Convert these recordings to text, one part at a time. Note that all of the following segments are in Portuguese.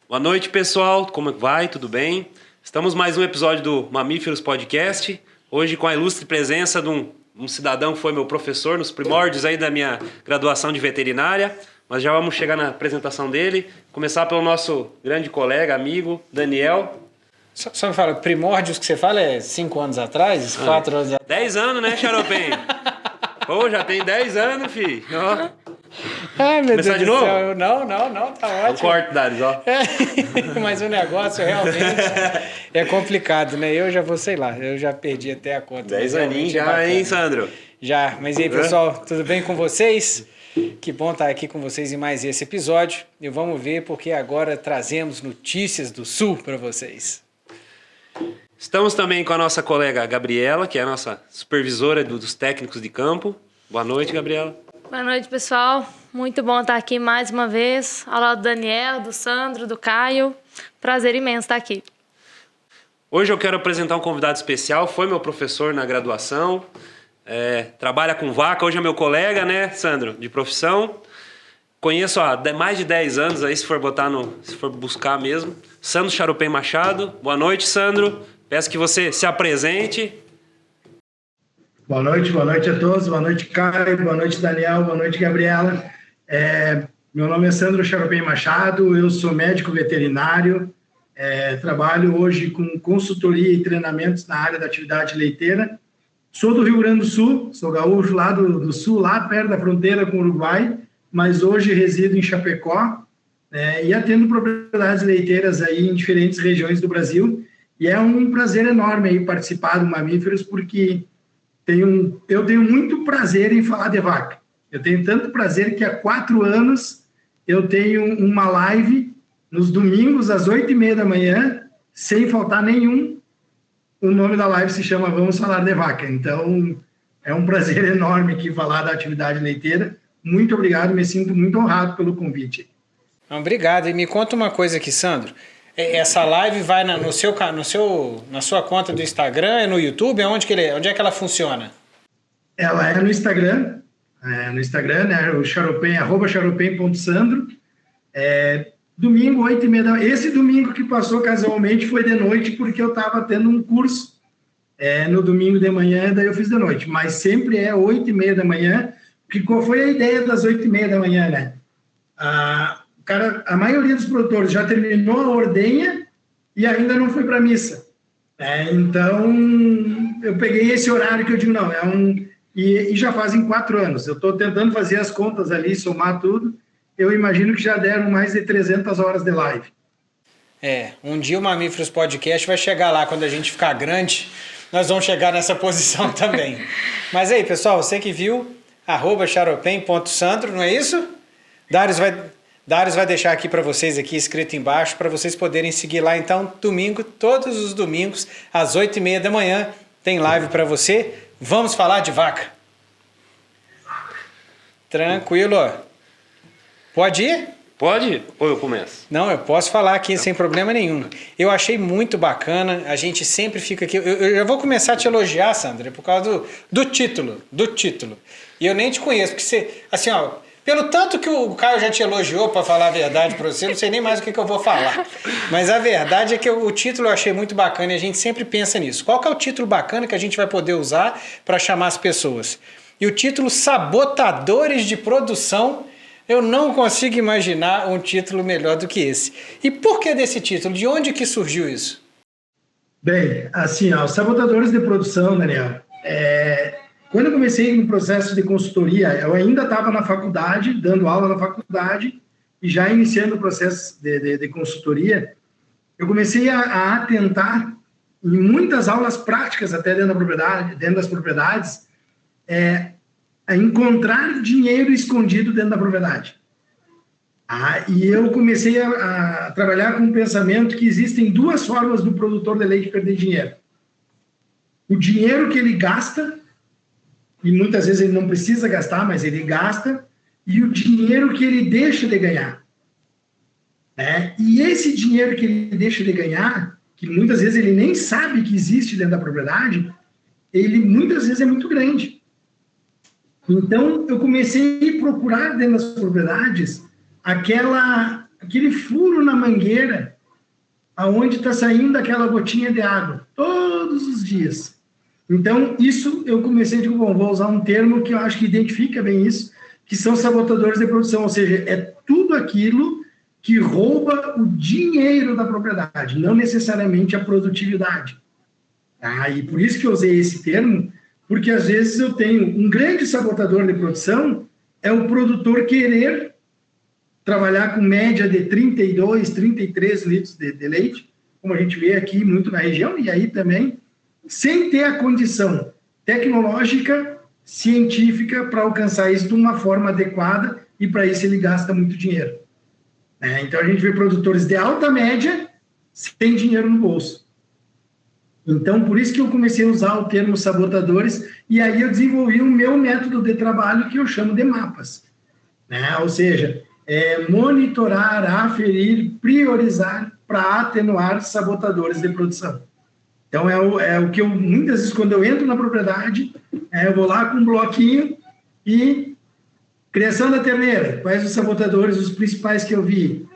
Boa noite, pessoal. Como vai? Tudo bem? Estamos mais um episódio do Mamíferos Podcast. Hoje com a ilustre presença de um cidadão que foi meu professor nos primórdios aí da minha graduação de veterinária. Mas já vamos chegar na apresentação dele. Começar pelo nosso grande colega, amigo, Daniel. Só me fala, primórdios que você fala é 5 anos atrás, 4 anos atrás? 10 anos, né, Xaropem? Pô, já tem 10 anos, filho. Ó. Ai, meu Começar Deus de do novo? céu. Não, tá ótimo. Corte, Darius, ó. Mas o negócio realmente é complicado, né? Eu já vou, sei lá, eu já perdi até a conta. 10 aninhos já, hein, Sandro? Já, mas e aí, pessoal, tudo bem com vocês? Que bom estar aqui com vocês em mais esse episódio. E vamos ver porque agora trazemos notícias do Sul para vocês. Estamos também com a nossa colega Gabriela, que é a nossa supervisora dos técnicos de campo. Boa noite, Gabriela. Boa noite, pessoal. Muito bom estar aqui mais uma vez, ao lado do Daniel, do Sandro, do Caio. Prazer imenso estar aqui. Hoje eu quero apresentar um convidado especial, foi meu professor na graduação, trabalha com vaca, hoje é meu colega, né, Sandro, de profissão. Conheço há mais de 10 anos, aí se for buscar mesmo. Sandro Xaropem Machado. Boa noite, Sandro. Peço que você se apresente. Boa noite a todos. Boa noite, Caio. Boa noite, Daniel. Boa noite, Gabriela. Meu nome é Sandro Xaropem Machado, eu sou médico veterinário, trabalho hoje com consultoria e treinamentos na área da atividade leiteira. Sou do Rio Grande do Sul, sou gaúcho lá do Sul, lá perto da fronteira com o Uruguai, mas hoje resido em Chapecó e atendo propriedades leiteiras aí em diferentes regiões do Brasil. E é um prazer enorme aí participar do Mamíferos, porque eu tenho muito prazer em falar de vaca. Eu tenho tanto prazer que há 4 anos eu tenho uma live nos domingos às 8h30 da manhã, sem faltar nenhum. O nome da live se chama Vamos Falar de Vaca. Então, é um prazer enorme aqui falar da atividade leiteira. Muito obrigado, me sinto muito honrado pelo convite. Obrigado. E me conta uma coisa aqui, Sandro. Essa live vai na sua conta do Instagram, é no YouTube? Onde é que ela funciona? Ela é no Instagram, né? O Xaropem, @xaropem.sandro. Domingo, 8h30 da manhã. Esse domingo que passou casualmente foi de noite, porque eu estava tendo um curso no domingo de manhã, daí eu fiz de noite. Mas sempre é 8h30 da manhã, porque qual foi a ideia das 8h30 da manhã, né? A maioria dos produtores já terminou a ordenha e ainda não foi para a missa. Então, eu peguei esse horário que eu digo, não, e já fazem 4 anos. Eu estou tentando fazer as contas ali, somar tudo. Eu imagino que já deram mais de 300 horas de live. Um dia o Mamíferos Podcast vai chegar lá, quando a gente ficar grande, nós vamos chegar nessa posição também. Mas aí, pessoal, você que viu, @xaropem.sandro, não é isso? Darius vai deixar aqui para vocês, aqui escrito embaixo, para vocês poderem seguir lá. Então, domingo, todos os domingos, às 8h30 da manhã, tem live para você. Vamos falar de vaca. Tranquilo. Pode ir? Pode? Ou eu começo? Não, eu posso falar aqui sem problema nenhum. Eu achei muito bacana, a gente sempre fica aqui... Eu já vou começar a te elogiar, Sandra, por causa do título. E eu nem te conheço, porque você... Assim, ó... Pelo tanto que o Caio já te elogiou, para falar a verdade para você, não sei nem mais o que eu vou falar. Mas a verdade é que o título eu achei muito bacana e a gente sempre pensa nisso. Qual que é o título bacana que a gente vai poder usar para chamar as pessoas? E o título Sabotadores de Produção, eu não consigo imaginar um título melhor do que esse. E por que desse título? De onde que surgiu isso? Bem, assim, os sabotadores de produção, Daniel, quando eu comecei no processo de consultoria, eu ainda estava na faculdade, dando aula na faculdade, e já iniciando o processo de consultoria, eu comecei a atentar, em muitas aulas práticas até dentro das propriedades, a encontrar dinheiro escondido dentro da propriedade. E eu comecei a trabalhar com o pensamento que existem 2 formas do produtor de leite perder dinheiro. O dinheiro que ele gasta, e muitas vezes ele não precisa gastar, mas ele gasta, e o dinheiro que ele deixa de ganhar. E esse dinheiro que ele deixa de ganhar, que muitas vezes ele nem sabe que existe dentro da propriedade, ele muitas vezes é muito grande. Então, eu comecei a procurar dentro das propriedades aquele furo na mangueira aonde está saindo aquela gotinha de água, todos os dias. Então, isso eu comecei, digo, bom, vou usar um termo que eu acho que identifica bem isso, que são sabotadores de produção, ou seja, é tudo aquilo que rouba o dinheiro da propriedade, não necessariamente a produtividade. E por isso que eu usei esse termo, porque às vezes eu tenho um grande sabotador de produção, é o produtor querer trabalhar com média de 32, 33 litros de leite, como a gente vê aqui muito na região, e aí também, sem ter a condição tecnológica, científica, para alcançar isso de uma forma adequada, e para isso ele gasta muito dinheiro. Então a gente vê produtores de alta média sem dinheiro no bolso. Então, por isso que eu comecei a usar o termo sabotadores, e aí eu desenvolvi o meu método de trabalho que eu chamo de mapas. Ou seja, monitorar, aferir, priorizar para atenuar sabotadores de produção. Então, é o que eu, muitas vezes, quando eu entro na propriedade, eu vou lá com um bloquinho e criação da terneira, quais os sabotadores, os principais que eu vi?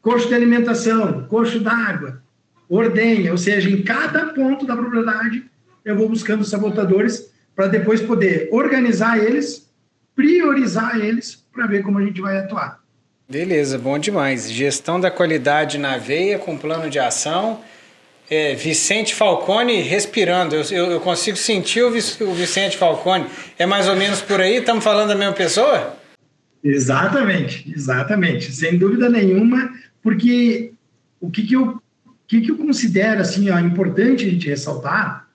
Coxo de alimentação, coxo d'água, ordenha, ou seja, em cada ponto da propriedade, eu vou buscando sabotadores para depois poder organizar eles, priorizar eles, para ver como a gente vai atuar. Beleza, bom demais. Gestão da qualidade na veia com plano de ação. Vicente Falcone respirando. Eu consigo sentir o Vicente Falcone. É mais ou menos por aí? Estamos falando da mesma pessoa? Exatamente, exatamente. Sem dúvida nenhuma, porque o que eu considero assim, importante a gente ressaltar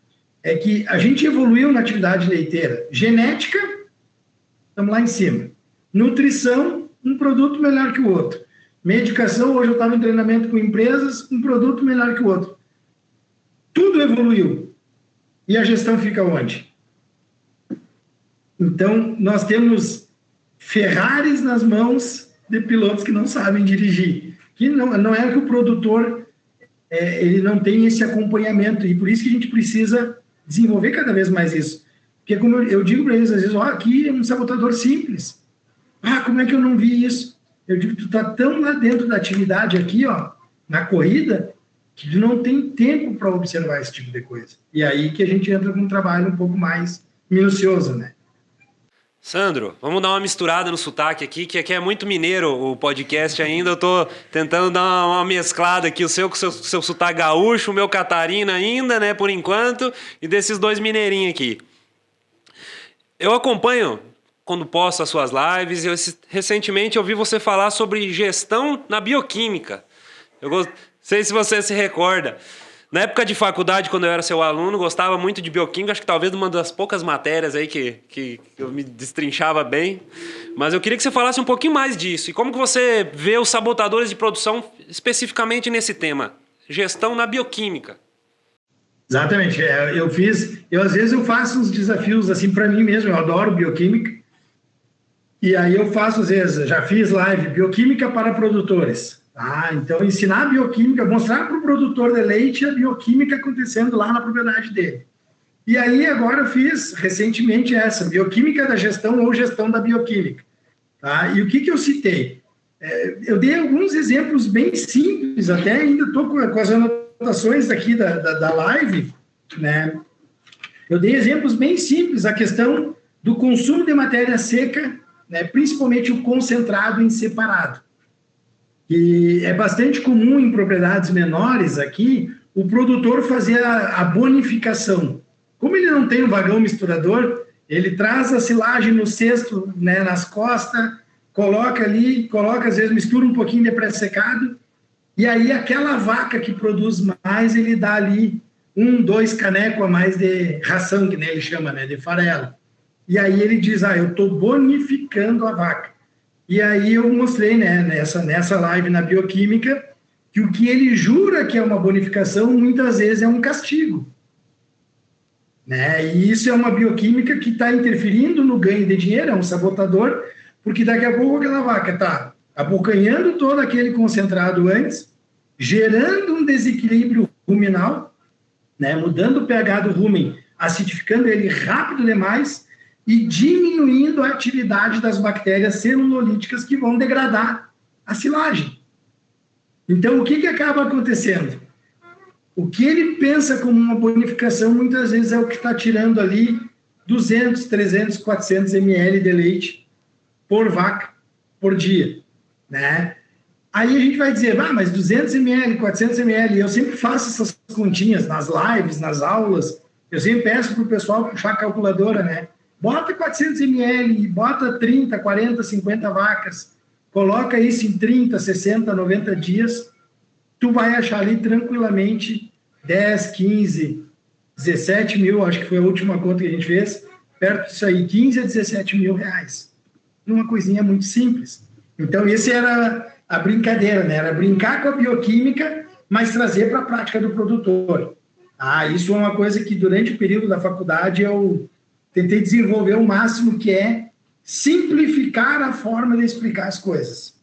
é que a gente evoluiu na atividade leiteira. Genética, estamos lá em cima. Nutrição, um produto melhor que o outro. Medicação, hoje eu estava em treinamento com empresas, um produto melhor que o outro. Tudo evoluiu. E a gestão fica onde? Então, nós temos Ferraris nas mãos de pilotos que não sabem dirigir. Que não é que o produtor ele não tem esse acompanhamento. E por isso que a gente precisa desenvolver cada vez mais isso. Porque, como eu digo para eles, às vezes, aqui é um sabotador simples. Como é que eu não vi isso? Eu digo, tu está tão lá dentro da atividade aqui, na corrida, que tu não tem tempo para observar esse tipo de coisa. E aí que a gente entra com um trabalho um pouco mais minucioso, né? Sandro, vamos dar uma misturada no sotaque aqui, que aqui é muito mineiro o podcast ainda. Eu tô tentando dar uma mesclada aqui, o seu com o seu sotaque gaúcho, o meu catarina ainda, né, por enquanto, e desses dois mineirinhos aqui. Eu acompanho, quando posto as suas lives, recentemente eu vi você falar sobre gestão na bioquímica. Eu não sei se você se recorda. Na época de faculdade, quando eu era seu aluno, gostava muito de bioquímica, acho que talvez uma das poucas matérias aí que eu me destrinchava bem. Mas eu queria que você falasse um pouquinho mais disso. E como que você vê os sabotadores de produção especificamente nesse tema? Gestão na bioquímica. Exatamente. Às vezes eu faço uns desafios assim para mim mesmo, eu adoro bioquímica. E aí eu faço, às vezes, já fiz live, bioquímica para produtores. Então, ensinar a bioquímica, mostrar para o produtor de leite a bioquímica acontecendo lá na propriedade dele. E aí, agora eu fiz, recentemente, essa, bioquímica da gestão ou gestão da bioquímica. E o que eu citei? Eu dei alguns exemplos bem simples, até ainda estou com as anotações aqui da live, né? Eu dei exemplos bem simples, a questão do consumo de matéria seca, né? Principalmente o concentrado em separado. E é bastante comum em propriedades menores aqui, o produtor fazer a bonificação. Como ele não tem um vagão misturador, ele traz a silagem no cesto, né, nas costas, coloca ali, às vezes mistura um pouquinho de pré-secado, e aí aquela vaca que produz mais, ele dá ali 2 canecos a mais de ração, que nem ele chama, né, de farelo. E aí ele diz, eu estou bonificando a vaca. E aí eu mostrei, né, nessa live na bioquímica, que o que ele jura que é uma bonificação, muitas vezes é um castigo. Né? E isso é uma bioquímica que está interferindo no ganho de dinheiro, é um sabotador, porque daqui a pouco aquela vaca está abocanhando todo aquele concentrado antes, gerando um desequilíbrio ruminal, né, mudando o pH do rumen, acidificando ele rápido demais, e diminuindo a atividade das bactérias celulolíticas que vão degradar a silagem. Então, o que acaba acontecendo? O que ele pensa como uma bonificação, muitas vezes é o que está tirando ali 200, 300, 400 ml de leite por vaca por dia, né? Aí a gente vai dizer, mas 200 ml, 400 ml, eu sempre faço essas continhas nas lives, nas aulas, eu sempre peço para o pessoal puxar a calculadora, né? Bota 400 ml, bota 30, 40, 50 vacas, coloca isso em 30, 60, 90 dias, tu vai achar ali tranquilamente 10, 15, 17 mil, acho que foi a última conta que a gente fez, perto disso aí, 15 a 17 mil reais. Uma coisinha muito simples. Então, esse era a brincadeira, né? Era brincar com a bioquímica, mas trazer para a prática do produtor. Isso é uma coisa que durante o período da faculdade eu tentei desenvolver o máximo, que é simplificar a forma de explicar as coisas.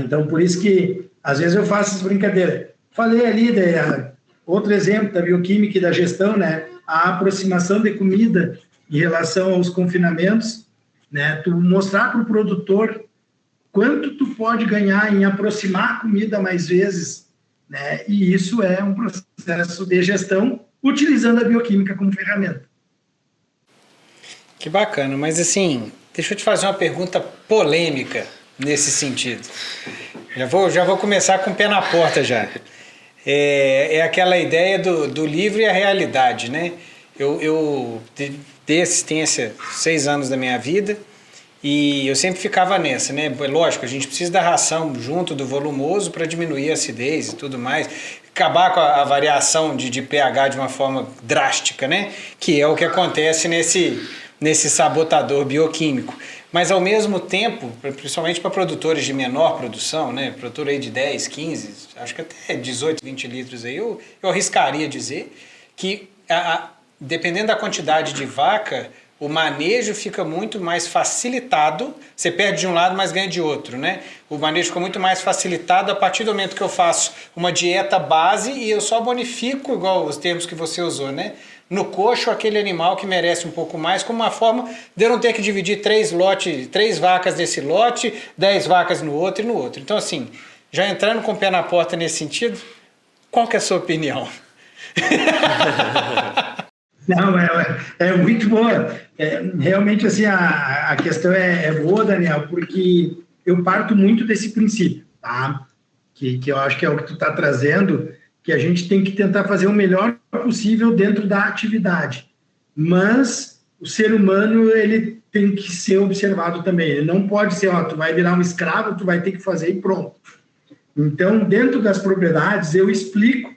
Então, por isso que, às vezes, eu faço essa brincadeira. Falei ali, outro exemplo da bioquímica e da gestão, né? A aproximação de comida em relação aos confinamentos, né? Tu mostrar para o produtor quanto tu pode ganhar em aproximar a comida mais vezes, né? E isso é um processo de gestão utilizando a bioquímica como ferramenta. Que bacana, mas assim, deixa eu te fazer uma pergunta polêmica nesse sentido. Já vou começar com o pé na porta já. É aquela ideia do livro e a realidade, né? Eu dei assistência 6 anos da minha vida e eu sempre ficava nessa, né? Lógico, a gente precisa da ração junto do volumoso para diminuir a acidez e tudo mais, acabar com a variação de pH de uma forma drástica, né? Que é o que acontece nesse sabotador bioquímico. Mas, ao mesmo tempo, principalmente para produtores de menor produção, né? Produtor aí de 10, 15, acho que até 18, 20 litros aí, eu arriscaria dizer que, dependendo da quantidade de vaca, o manejo fica muito mais facilitado. Você perde de um lado, mas ganha de outro, né? O manejo fica muito mais facilitado a partir do momento que eu faço uma dieta base e eu só bonifico, igual os termos que você usou, né? No coxo, aquele animal que merece um pouco mais, como uma forma de eu não ter que dividir 3 vacas nesse lote, 10 vacas no outro e no outro. Então, assim, já entrando com o pé na porta nesse sentido, qual que é a sua opinião? Não, é muito boa. Realmente, assim, a questão é boa, Daniel, porque eu parto muito desse princípio, tá? Que eu acho que é o que tu está trazendo, que a gente tem que tentar fazer o melhor possível dentro da atividade. Mas o ser humano, ele tem que ser observado também. Ele não pode ser, tu vai virar um escravo, tu vai ter que fazer e pronto. Então, dentro das propriedades, eu explico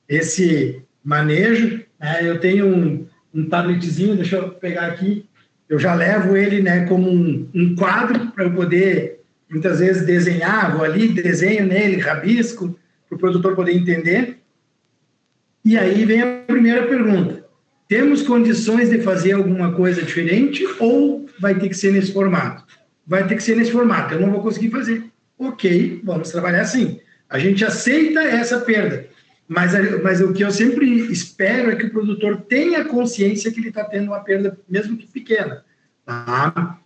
esse manejo. Eu tenho um tabletzinho, deixa eu pegar aqui, eu já levo ele, né, como um quadro para eu poder, muitas vezes, desenhar, vou ali, desenho nele, rabisco, para o produtor poder entender. E aí vem a primeira pergunta. Temos condições de fazer alguma coisa diferente ou vai ter que ser nesse formato? Vai ter que ser nesse formato, eu não vou conseguir fazer. Ok, vamos trabalhar assim. A gente aceita essa perda, mas o que eu sempre espero é que o produtor tenha consciência que ele está tendo uma perda, mesmo que pequena. Tá?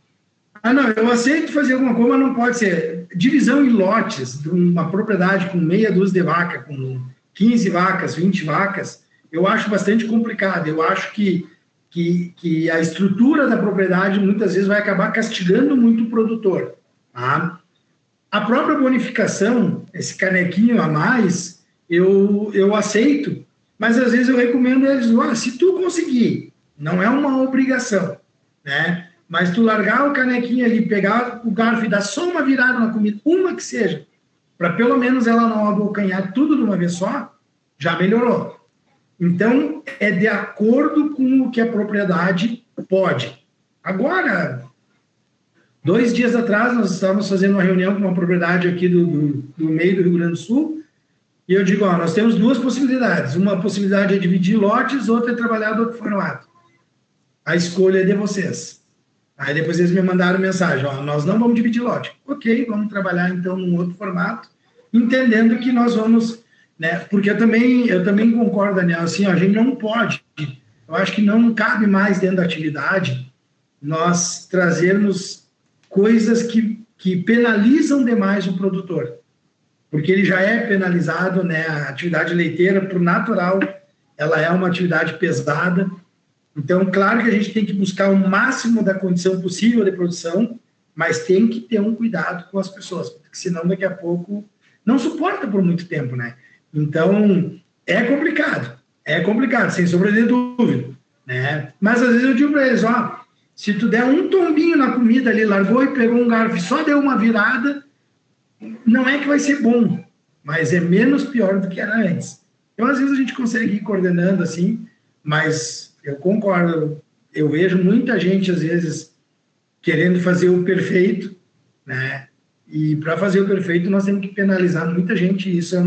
Não, eu aceito fazer alguma coisa, mas não pode ser. Divisão em lotes, de uma propriedade com meia dúzia de vaca, com 15 vacas, 20 vacas, eu acho bastante complicado. Eu acho que a estrutura da propriedade muitas vezes vai acabar castigando muito o produtor. Tá? A própria bonificação, esse canequinho a mais, eu aceito, mas às vezes eu recomendo a eles, se tu conseguir, não é uma obrigação, né? Mas tu largar o canequinho ali, pegar o garfo e dar só uma virada na comida, uma que seja, para pelo menos ela não abocanhar tudo de uma vez só, já melhorou. Então, é de acordo com o que a propriedade pode. Agora, 2 dias atrás, nós estávamos fazendo uma reunião com uma propriedade aqui do meio do Rio Grande do Sul, e eu digo, nós temos 2 possibilidades. Uma possibilidade é dividir lotes, outra é trabalhar do outro formato. A escolha é de vocês. Aí depois eles me mandaram mensagem, nós não vamos dividir lote. Ok, vamos trabalhar então num outro formato, entendendo que nós vamos, né? Porque eu também concordo, Daniel, assim, a gente não pode, eu acho que não cabe mais dentro da atividade nós trazermos coisas que penalizam demais o produtor. porque ele já é penalizado, né? A atividade leiteira, por natural, ela é uma atividade pesada. Então, claro que a gente tem que buscar o máximo da condição possível de produção, mas tem que ter um cuidado com as pessoas, porque senão daqui a pouco não suporta por muito tempo, né? Então, é complicado, sem sombra de dúvida, né? Mas às vezes eu digo para eles, ó, se tu der um tombinho na comida ali, largou e pegou um garfo e só deu uma virada, não é que vai ser bom, mas é menos pior do que era antes. Então, às vezes a gente consegue ir coordenando assim, mas eu concordo, eu vejo muita gente, às vezes, querendo fazer o perfeito, né? E para fazer o perfeito, nós temos que penalizar muita gente, e isso eu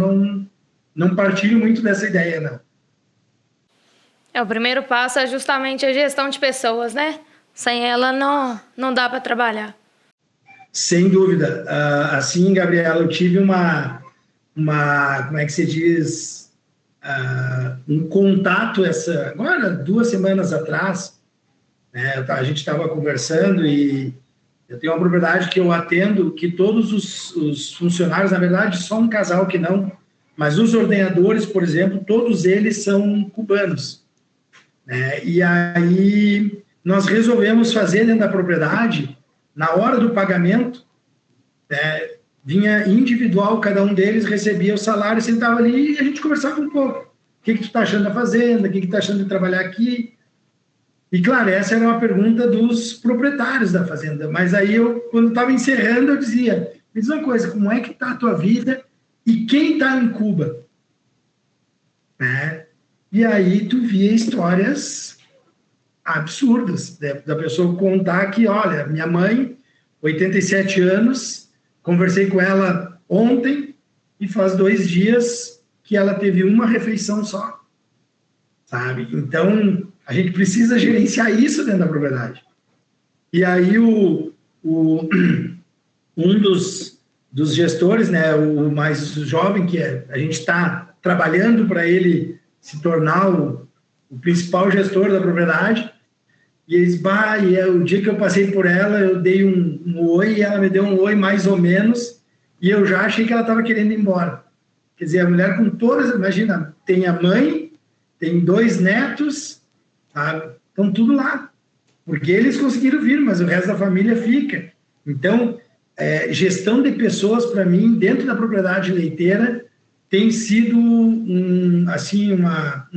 não partilho muito dessa ideia, não. O primeiro passo é justamente a gestão de pessoas, né? Sem ela não dá para trabalhar. Sem dúvida. Assim, Gabriela, eu tive uma como é que se diz, um contato agora, 2 semanas atrás, né, a gente estava conversando e eu tenho uma propriedade que eu atendo, que todos os funcionários, na verdade, só um casal que não, mas os ordenhadores, por exemplo, todos eles são cubanos, né? E aí nós resolvemos fazer dentro da propriedade, na hora do pagamento, né, vinha individual, cada um deles recebia o salário, sentava ali e a gente conversava um pouco. O que tu está achando da fazenda? O que tu está achando de trabalhar aqui? E, claro, essa era uma pergunta dos proprietários da fazenda. Mas aí, quando estava encerrando, eu dizia, me diz uma coisa, como é que está a tua vida e quem está em Cuba? Né? E aí tu via histórias absurdas, né? Da pessoa contar que, olha, minha mãe, 87 anos, conversei com ela ontem e faz 2 dias que ela teve uma refeição só, sabe? Então, a gente precisa gerenciar isso dentro da propriedade. E aí, um dos gestores, né, o mais jovem, que a gente está trabalhando para ele se tornar o principal gestor da propriedade, e eles, o dia que eu passei por ela, eu dei um oi, e ela me deu um oi mais ou menos, e eu já achei que ela estava querendo ir embora. Quer dizer, a mulher com todas, imagina, tem a mãe, tem 2 netos, sabe? Estão tudo lá, porque eles conseguiram vir, mas o resto da família fica. Então, gestão de pessoas, para mim, dentro da propriedade leiteira, tem sido um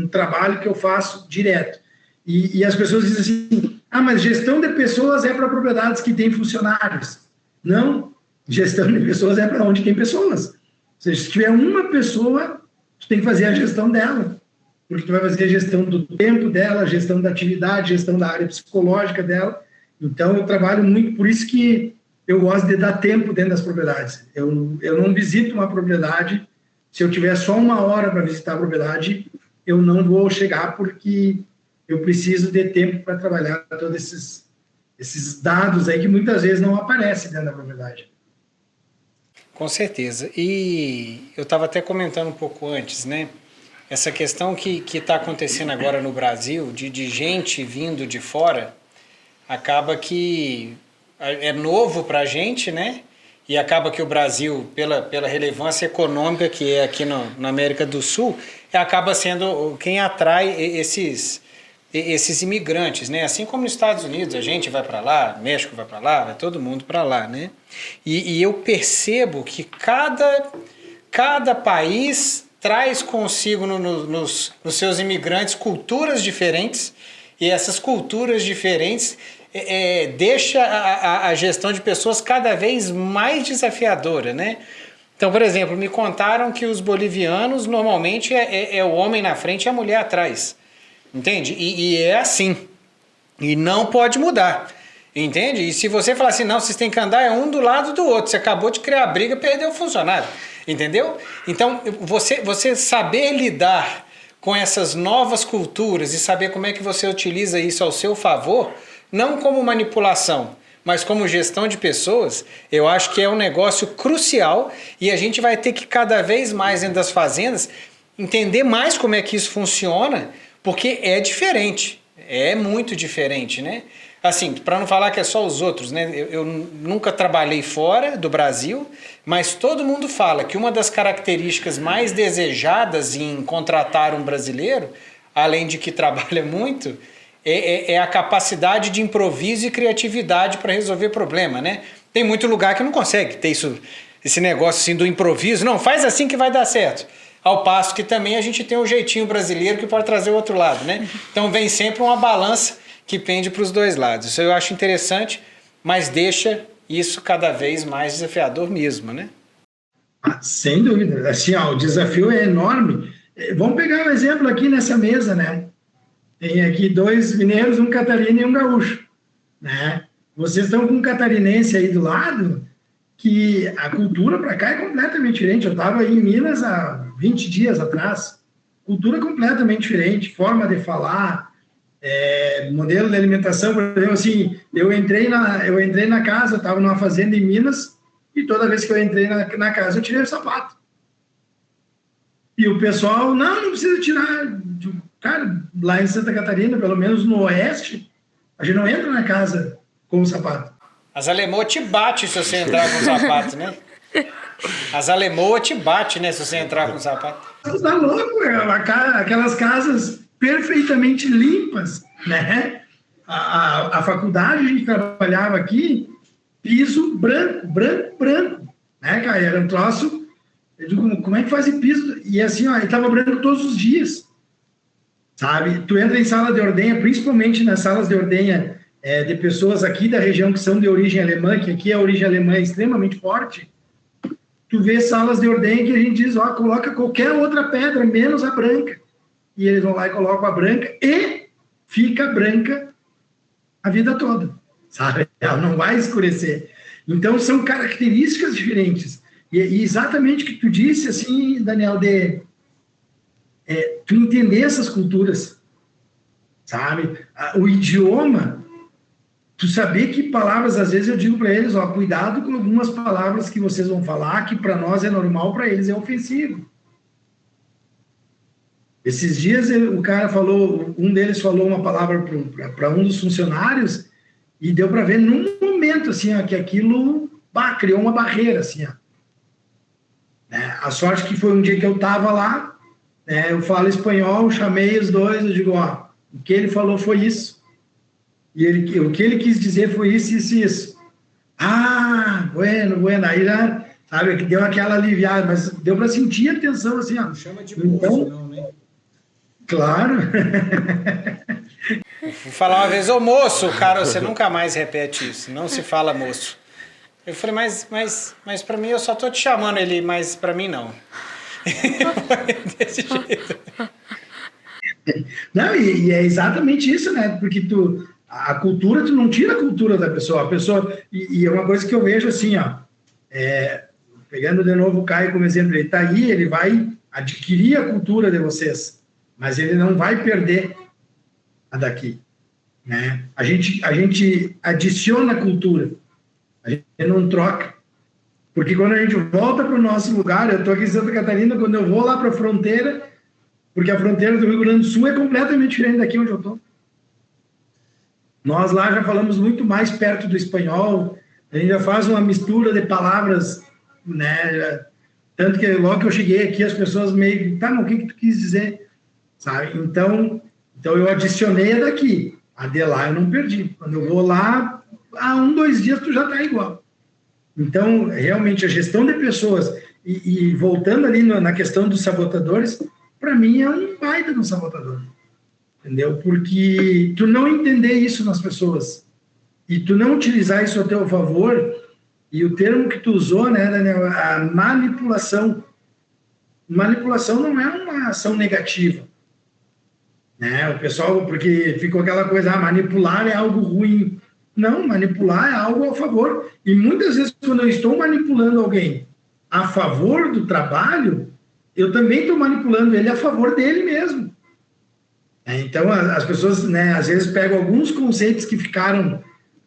trabalho que eu faço direto. E as pessoas dizem assim, mas gestão de pessoas é para propriedades que têm funcionários. Não, gestão de pessoas é para onde tem pessoas. Ou seja, se tiver uma pessoa, tu tem que fazer a gestão dela, porque tu vai fazer a gestão do tempo dela, a gestão da atividade, a gestão da área psicológica dela. Então, eu trabalho muito, por isso que eu gosto de dar tempo dentro das propriedades. Eu não visito uma propriedade, se eu tiver só 1 hora para visitar a propriedade, eu não vou chegar, porque eu preciso de tempo para trabalhar todos esses dados aí que muitas vezes não aparecem dentro da propriedade. Com certeza. E eu estava até comentando um pouco antes, né? Essa questão que está acontecendo agora no Brasil, de gente vindo de fora, acaba que é novo para a gente, né? E acaba que o Brasil, pela relevância econômica que é aqui na América do Sul, acaba sendo quem atrai esses imigrantes, né? Assim como nos Estados Unidos, a gente vai para lá, México vai para lá, vai todo mundo para lá, né? E eu percebo que cada país traz consigo nos seus imigrantes culturas diferentes, e essas culturas diferentes deixa a gestão de pessoas cada vez mais desafiadora, né? Então, por exemplo, me contaram que os bolivianos normalmente é o homem na frente e a mulher atrás, entende? E é assim, e não pode mudar, entende? E se você falar assim, não, vocês têm que andar um do lado do outro, você acabou de criar briga, perdeu o funcionário, entendeu? Então, você saber lidar com essas novas culturas e saber como é que você utiliza isso ao seu favor, não como manipulação, mas como gestão de pessoas, eu acho que é um negócio crucial, e a gente vai ter que cada vez mais dentro das fazendas entender mais como é que isso funciona, porque é diferente, é muito diferente, né? assim, para não falar que é só os outros, né? Eu nunca trabalhei fora do Brasil, mas todo mundo fala que uma das características mais desejadas em contratar um brasileiro, além de que trabalha muito, é a capacidade de improviso e criatividade para resolver problema, né? Tem muito lugar que não consegue ter esse negócio assim do improviso. Não, faz assim que vai dar certo. Ao passo que também a gente tem um jeitinho brasileiro que pode trazer o outro lado, né? Então vem sempre uma balança que pende para os dois lados. Isso eu acho interessante, mas deixa isso cada vez mais desafiador mesmo, né? Sem dúvida. Assim, o desafio é enorme. Vamos pegar um exemplo aqui nessa mesa, né? Tem aqui 2 mineiros, um catarino e um gaúcho, né? Vocês estão com um catarinense aí do lado, que a cultura para cá é completamente diferente. Eu estava em Minas há 20 dias atrás. Cultura completamente diferente, forma de falar, modelo de alimentação. Por exemplo, assim, eu entrei na casa, eu estava numa fazenda em Minas, e toda vez que eu entrei na casa, eu tirei o sapato. E o pessoal, não precisa tirar. Cara, lá em Santa Catarina, pelo menos no oeste, a gente não entra na casa com o sapato. As alemoas te batem se você entrar com o sapato, né? As alemoas te batem, né, se você entrar com o sapato. Tá louco, aquelas casas perfeitamente limpas, né? A faculdade, a gente trabalhava aqui, piso branco, né, cara? Era um troço, eu digo, como é que faz esse piso? E assim, ele tava branco todos os dias, sabe? Tu entra em sala de ordenha, principalmente nas salas de ordenha de pessoas aqui da região que são de origem alemã, que aqui a origem alemã é extremamente forte, tu vê salas de ordenha que a gente diz, coloca qualquer outra pedra, menos a branca. E eles vão lá e colocam a branca e fica branca a vida toda, sabe? Ela não vai escurecer. Então, são características diferentes. E exatamente o que tu disse, assim, Daniel, de tu entender essas culturas, sabe? O idioma, tu saber que palavras, às vezes eu digo para eles, cuidado com algumas palavras que vocês vão falar, que para nós é normal, para eles é ofensivo. Esses dias o cara falou, um deles falou uma palavra para um dos funcionários e deu para ver num momento, assim, que aquilo criou uma barreira, assim, A sorte que foi um dia que eu estava lá, eu falo espanhol, chamei os dois, eu digo, o que ele falou foi isso. E o que ele quis dizer foi isso. Bueno. Aí já, sabe, que deu aquela aliviada, mas deu para sentir a tensão, assim, Não chama de moço, não, né? Claro. Vou falar uma vez, moço, cara, você nunca mais repete isso, não se fala moço. Eu falei, mas para mim eu só tô te chamando ele, mas para mim não. Foi desse jeito. Não, e é exatamente isso, né? Porque a cultura, tu não tira a cultura da pessoa. E é uma coisa que eu vejo assim, pegando de novo o Caio como exemplo, ele tá aí, ele vai adquirir a cultura de vocês, mas ele não vai perder a daqui, né? A gente adiciona a cultura, a gente não troca. Porque quando a gente volta para o nosso lugar, eu estou aqui em Santa Catarina, quando eu vou lá para a fronteira, porque a fronteira do Rio Grande do Sul é completamente diferente daqui onde eu estou. Nós lá já falamos muito mais perto do espanhol, a gente já faz uma mistura de palavras, né? Tanto que logo que eu cheguei aqui, as pessoas meio, mas o que tu quis dizer? Sabe? Então eu adicionei a daqui, a de lá eu não perdi. Quando eu vou lá, 2 dias tu já está igual. Então, realmente, a gestão de pessoas, e voltando ali na questão dos sabotadores, para mim é um baita de um sabotador. Entendeu? Porque tu não entender isso nas pessoas e tu não utilizar isso a teu favor, e o termo que tu usou, né, Daniel, a manipulação. Manipulação não é uma ação negativa. Né? O pessoal, porque ficou aquela coisa, manipular é algo ruim. Não, manipular é algo a favor. E muitas vezes, quando eu estou manipulando alguém a favor do trabalho, eu também estou manipulando ele a favor dele mesmo. Então, as pessoas, né, às vezes pegam alguns conceitos que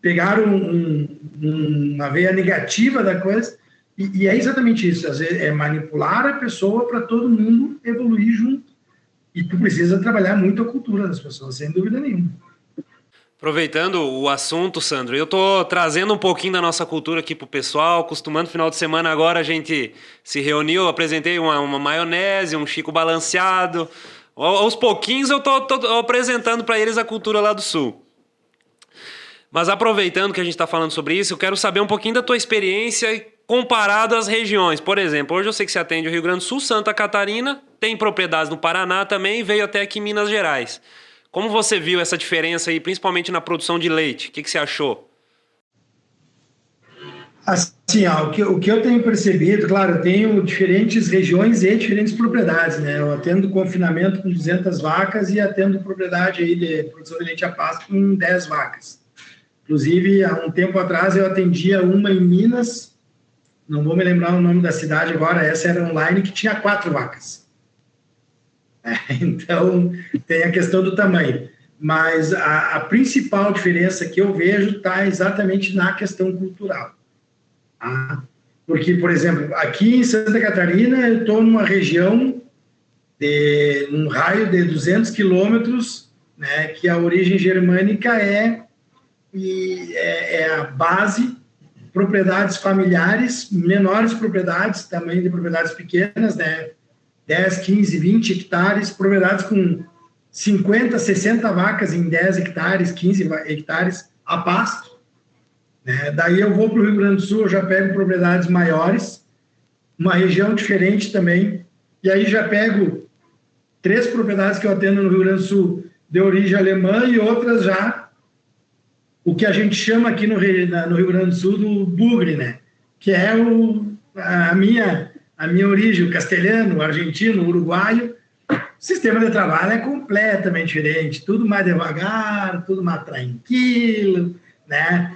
pegaram uma veia negativa da coisa, e é exatamente isso. Às vezes é manipular a pessoa para todo mundo evoluir junto. E tu precisa trabalhar muito a cultura das pessoas, sem dúvida nenhuma. Aproveitando o assunto, Sandro, eu tô trazendo um pouquinho da nossa cultura aqui pro pessoal. Costumando final de semana agora a gente se reuniu, eu apresentei uma maionese, um Chico balanceado. Aos pouquinhos eu tô apresentando para eles a cultura lá do Sul. Mas aproveitando que a gente está falando sobre isso, eu quero saber um pouquinho da tua experiência comparado às regiões. Por exemplo, hoje eu sei que você atende o Rio Grande do Sul, Santa Catarina, tem propriedades no Paraná também e veio até aqui em Minas Gerais. Como você viu essa diferença aí, principalmente na produção de leite? O que você achou? Assim, o que eu tenho percebido, claro, eu tenho diferentes regiões e diferentes propriedades, né? Eu atendo confinamento com 200 vacas e atendo propriedade aí de produção de leite a pasto com 10 vacas. Inclusive, há um tempo atrás eu atendia uma em Minas, não vou me lembrar o nome da cidade agora, essa era online, que tinha 4 vacas. Então, tem a questão do tamanho. Mas a principal diferença que eu vejo está exatamente na questão cultural. Tá? Porque, por exemplo, aqui em Santa Catarina, eu estou numa região, num raio de 200 quilômetros, né, que a origem germânica é a base, propriedades familiares, menores propriedades, tamanho de propriedades pequenas, né, 10, 15, 20 hectares, propriedades com 50, 60 vacas em 10 hectares, 15 hectares a pasto. Né? Daí eu vou para o Rio Grande do Sul, eu já pego propriedades maiores, uma região diferente também, e aí já pego 3 propriedades que eu atendo no Rio Grande do Sul de origem alemã e outras já, o que a gente chama aqui no Rio Grande do Sul do bugre, né? Que é a minha origem, o castelhano, o argentino, o uruguaio. O sistema de trabalho é completamente diferente, tudo mais devagar, tudo mais tranquilo, né?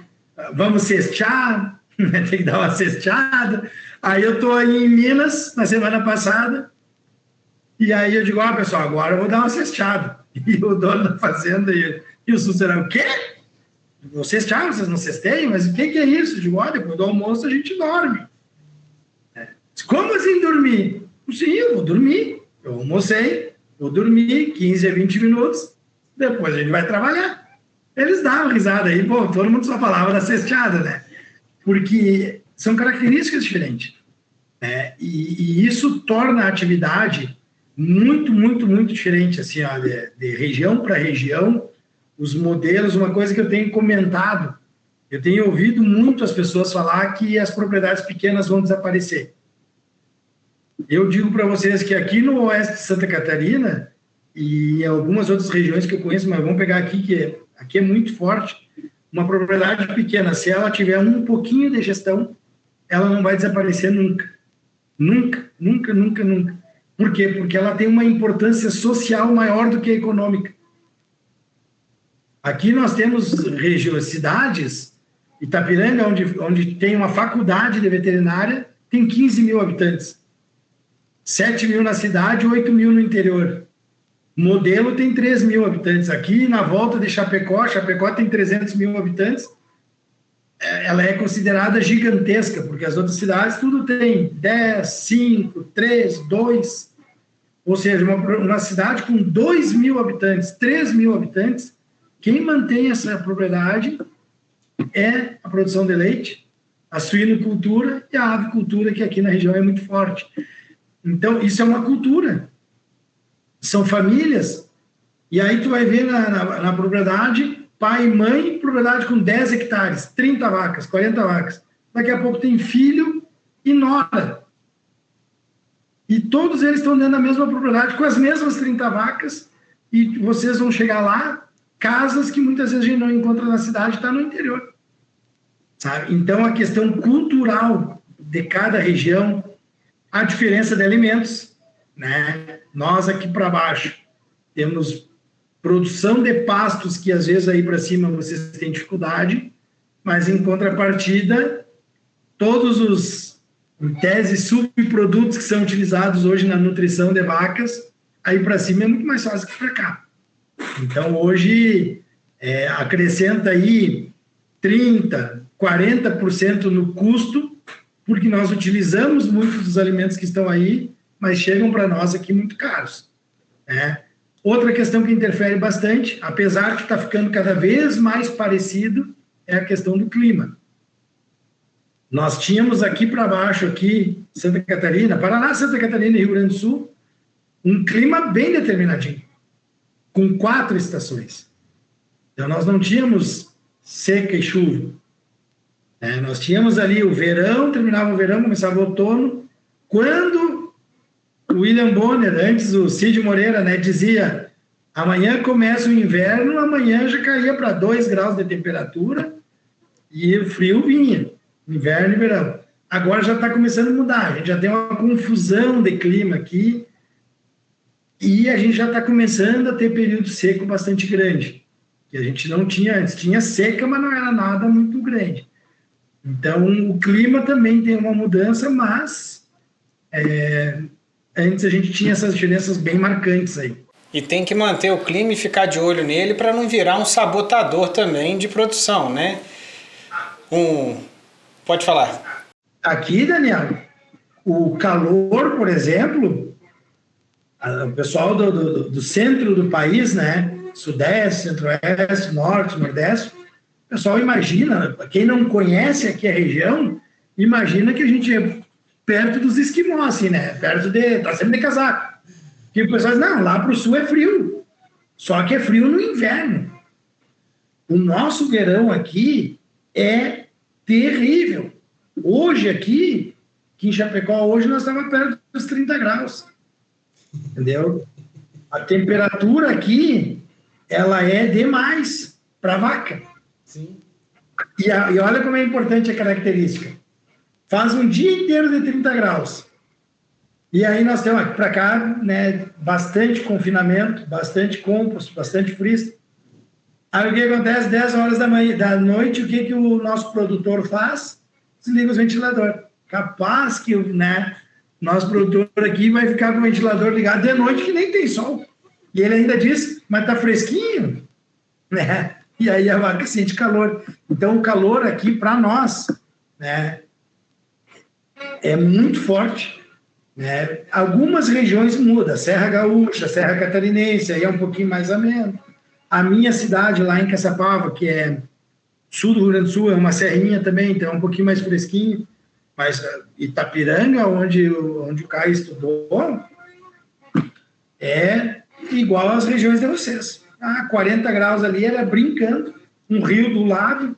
Vamos cestear, tem que dar uma cesteada. Aí eu estou aí em Minas, na semana passada, e aí eu digo, pessoal, agora eu vou dar uma cesteada. E o dono da fazenda e o funcionário, o quê? Vou cestear, vocês não cesteiam? Mas o que é isso? Eu digo, depois do almoço a gente dorme. Como assim dormir? Sim, eu vou dormir. Eu almocei, vou dormir 15 a 20 minutos, depois a gente vai trabalhar. Eles davam risada aí, todo mundo só falava da cesteada, né? Porque são características diferentes. Né? E isso torna a atividade muito, muito, muito diferente, assim, de região para região, os modelos, uma coisa que eu tenho comentado, eu tenho ouvido muito as pessoas falar que as propriedades pequenas vão desaparecer. Eu digo para vocês que aqui no oeste de Santa Catarina e em algumas outras regiões que eu conheço, mas vamos pegar aqui, que aqui é muito forte, uma propriedade pequena, se ela tiver um pouquinho de gestão, ela não vai desaparecer nunca. Nunca, nunca, nunca, nunca. Por quê? Porque ela tem uma importância social maior do que a econômica. Aqui nós temos cidades, Itapiranga, onde tem uma faculdade de veterinária, tem 15 mil habitantes. 7 mil na cidade, 8 mil no interior. Modelo tem 3 mil habitantes. Aqui, na volta de Chapecó tem 300 mil habitantes. Ela é considerada gigantesca, porque as outras cidades tudo tem 10, 5, 3, 2. Ou seja, uma cidade com 2 mil habitantes, 3 mil habitantes, quem mantém essa propriedade é a produção de leite, a suinocultura e a avicultura, que aqui na região é muito forte. Então, isso é uma cultura. São famílias. E aí tu vai ver na propriedade, pai e mãe, propriedade com 10 hectares, 30 vacas, 40 vacas. Daqui a pouco tem filho e nora. E todos eles estão dentro da mesma propriedade, com as mesmas 30 vacas, e vocês vão chegar lá, casas que muitas vezes a gente não encontra na cidade, está no interior. Sabe? Então, a questão cultural de cada região, a diferença de alimentos, né? Nós aqui para baixo temos produção de pastos que às vezes aí para cima vocês têm dificuldade, mas em contrapartida, todos os, em tese, subprodutos que são utilizados hoje na nutrição de vacas, aí para cima é muito mais fácil que para cá. Então, hoje, acrescenta aí 30%, 40% no custo, porque nós utilizamos muitos dos alimentos que estão aí, mas chegam para nós aqui muito caros. Né? Outra questão que interfere bastante, apesar de estar ficando cada vez mais parecido, é a questão do clima. Nós tínhamos aqui para baixo, aqui, Santa Catarina, Paraná, Santa Catarina e Rio Grande do Sul, um clima bem determinadinho, com 4 estações. Então, nós não tínhamos seca e chuva. Nós tínhamos ali o verão, terminava o verão, começava o outono. Quando o William Bonner, antes o Cid Moreira, né, dizia: amanhã começa o inverno, amanhã já caía para 2 graus de temperatura e o frio vinha, inverno e verão. Agora já está começando a mudar, a gente já tem uma confusão de clima aqui e a gente já está começando a ter período seco bastante grande, que a gente não tinha antes. Tinha seca, mas não era nada muito grande. Então, o clima também tem uma mudança, mas antes a gente tinha essas diferenças bem marcantes aí. E tem que manter o clima e ficar de olho nele para não virar um sabotador também de produção, né? Pode falar. Aqui, Daniel, o calor, por exemplo, o pessoal do centro do país, né? Sudeste, centro-oeste, norte, nordeste, o pessoal imagina, quem não conhece aqui a região, imagina que a gente é perto dos esquimós, assim, né? Tá sempre de casaco. E o pessoal diz, não, lá para o sul é frio. Só que é frio no inverno. O nosso verão aqui é terrível. Hoje aqui em Chapecó, hoje nós estamos perto dos 30 graus. Entendeu? A temperatura aqui, ela é demais para vaca. Sim. E olha como é importante a característica. Faz um dia inteiro de 30 graus. E aí nós temos aqui para cá, né, bastante confinamento, bastante compost, bastante frio. Aí o que acontece? 10 horas da noite, o que o nosso produtor faz? Desliga os ventiladores. Capaz que nosso produtor aqui vai ficar com o ventilador ligado de noite que nem tem sol. E ele ainda diz, mas tá fresquinho, né? E aí a vaca sente calor. Então o calor aqui para nós, né, é muito forte. Né? Algumas regiões mudam, Serra Gaúcha, Serra Catarinense, aí é um pouquinho mais ameno. A minha cidade lá em Caçapava, que é sul do Rio Grande do Sul, é uma serrinha também, então é um pouquinho mais fresquinho. Mas Itapiranga, onde o Caio estudou, é igual às regiões de vocês. 40 graus ali, era brincando, um rio do lado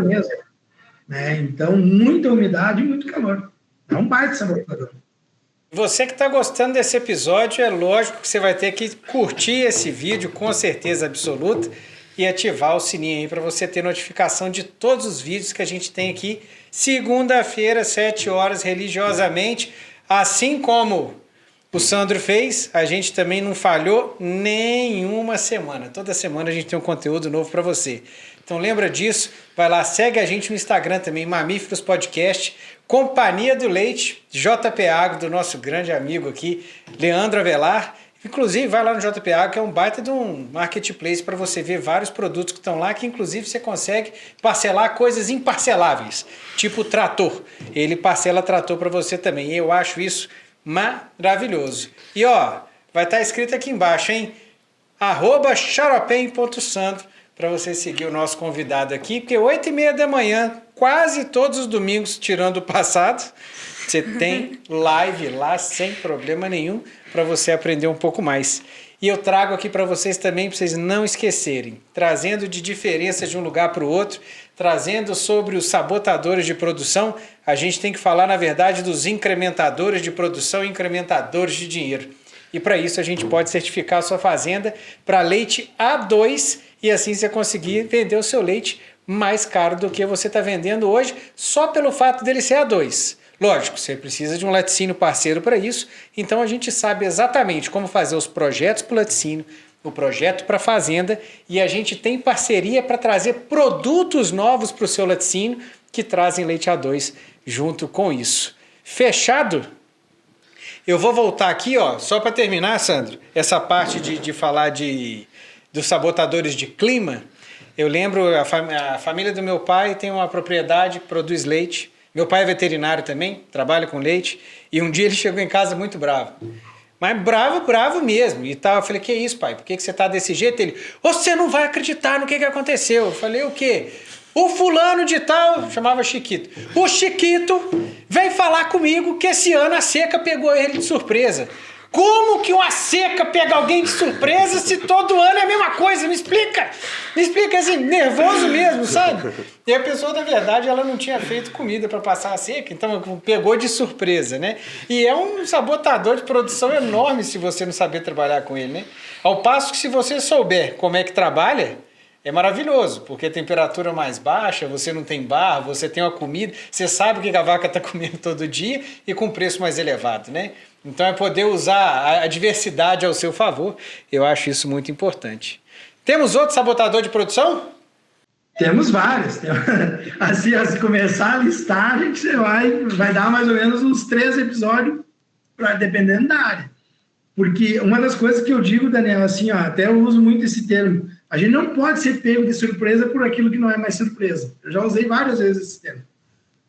mesmo. Né? Então, muita umidade e muito calor. É um baita sabotador. Você que está gostando desse episódio, é lógico que você vai ter que curtir esse vídeo com certeza absoluta e ativar o sininho aí para você ter notificação de todos os vídeos que a gente tem aqui segunda-feira, 7 horas, religiosamente. Assim como o Sandro fez, a gente também não falhou nenhuma semana. Toda semana a gente tem um conteúdo novo para você. Então lembra disso, vai lá, segue a gente no Instagram também, Mamíferos Podcast, Companhia do Leite, JP Agro, do nosso grande amigo aqui, Leandro Avelar. Inclusive, vai lá no JP Agro, que é um baita de um marketplace para você ver vários produtos que estão lá, que inclusive você consegue parcelar coisas imparceláveis, tipo trator. Ele parcela trator para você também, e eu acho isso maravilhoso. E ó, vai estar escrito aqui embaixo, hein? @xaropem.sandro para você seguir o nosso convidado aqui, porque 8h30 da manhã, quase todos os domingos, tirando o passado, você tem live lá sem problema nenhum para você aprender um pouco mais. E eu trago aqui para vocês também, para vocês não esquecerem, trazendo de diferença de um lugar para o outro, trazendo sobre os sabotadores de produção, a gente tem que falar, na verdade, dos incrementadores de produção e incrementadores de dinheiro. E para isso a gente pode certificar a sua fazenda para leite A2 e assim você conseguir vender o seu leite mais caro do que você está vendendo hoje, só pelo fato dele ser A2. Lógico, você precisa de um laticínio parceiro para isso, então a gente sabe exatamente como fazer os projetos para o laticínio, o projeto para a fazenda, e a gente tem parceria para trazer produtos novos para o seu laticínio que trazem leite A2 junto com isso. Fechado? Eu vou voltar aqui, ó, só para terminar, Sandro, essa parte de falar dos sabotadores de clima. Eu lembro, a família do meu pai tem uma propriedade que produz leite. Meu pai é veterinário também, trabalha com leite. E um dia ele chegou em casa muito bravo. Mas bravo, bravo mesmo. E tal. Eu falei, que isso, pai? Por que você tá desse jeito? Ele, você não vai acreditar no que aconteceu. Eu falei, o quê? O fulano de tal, chamava Chiquito. O Chiquito veio falar comigo que esse ano a seca pegou ele de surpresa. Como que uma seca pega alguém de surpresa se todo ano é a mesma coisa? Me explica! Me explica assim, nervoso mesmo, sabe? E a pessoa, na verdade, ela não tinha feito comida para passar a seca, então pegou de surpresa, né? E é um sabotador de produção enorme se você não saber trabalhar com ele, né? Ao passo que se você souber como é que trabalha, é maravilhoso, porque a temperatura mais baixa, você não tem barro, você tem uma comida, você sabe o que a vaca está comendo todo dia e com preço mais elevado, né? Então é poder usar a diversidade ao seu favor. Eu acho isso muito importante. Temos outro sabotador de produção? Temos vários. Assim, se começar a listar, a gente vai dar mais ou menos uns 3 episódios, dependendo da área. Porque uma das coisas que eu digo, Daniel, assim, ó, até eu uso muito esse termo, a gente não pode ser pego de surpresa por aquilo que não é mais surpresa. Eu já usei várias vezes esse termo.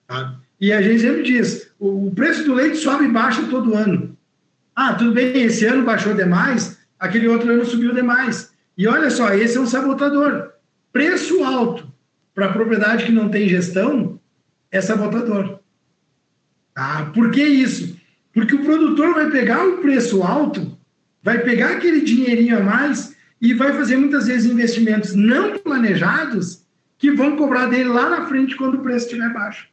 Tá? E a gente sempre diz, o preço do leite sobe e baixa todo ano. Ah, tudo bem, esse ano baixou demais, aquele outro ano subiu demais. E olha só, esse é um sabotador. Preço alto para propriedade que não tem gestão é sabotador. Tá? Por que isso? Porque o produtor vai pegar um preço alto, vai pegar aquele dinheirinho a mais e vai fazer muitas vezes investimentos não planejados que vão cobrar dele lá na frente quando o preço estiver baixo.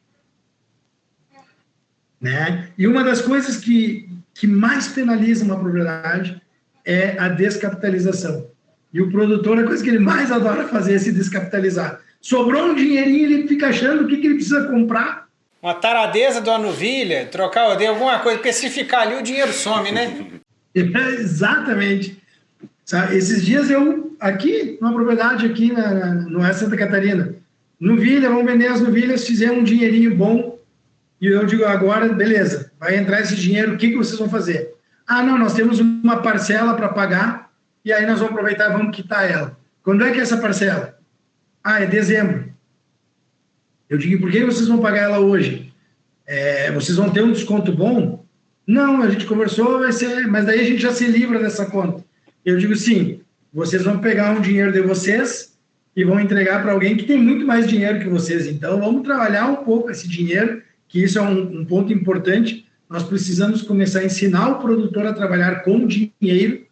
Né? E uma das coisas que mais penaliza uma propriedade é a descapitalização. E o produtor, a coisa que ele mais adora fazer é se descapitalizar. Sobrou um dinheirinho, ele fica achando o que ele precisa comprar. Uma taradeza de uma novilha, trocar o dedo, alguma coisa, porque se ficar ali o dinheiro some, né? Exatamente. Sabe, esses dias eu, aqui, numa propriedade aqui no Oeste Santa Catarina, novilha, vamos vender as novilhas, fizemos um dinheirinho bom, e eu digo, agora, beleza, vai entrar esse dinheiro, o que vocês vão fazer? Ah, não, nós temos uma parcela para pagar, e aí nós vamos aproveitar e vamos quitar ela. Quando é que é essa parcela? Ah, é dezembro. Eu digo, por que vocês vão pagar ela hoje? Vocês vão ter um desconto bom? Não, a gente conversou, vai ser, mas daí a gente já se livra dessa conta. Eu digo, sim, vocês vão pegar um dinheiro de vocês e vão entregar para alguém que tem muito mais dinheiro que vocês. Então, vamos trabalhar um pouco esse dinheiro, que isso é um ponto importante. Nós precisamos começar a ensinar o produtor a trabalhar com dinheiro.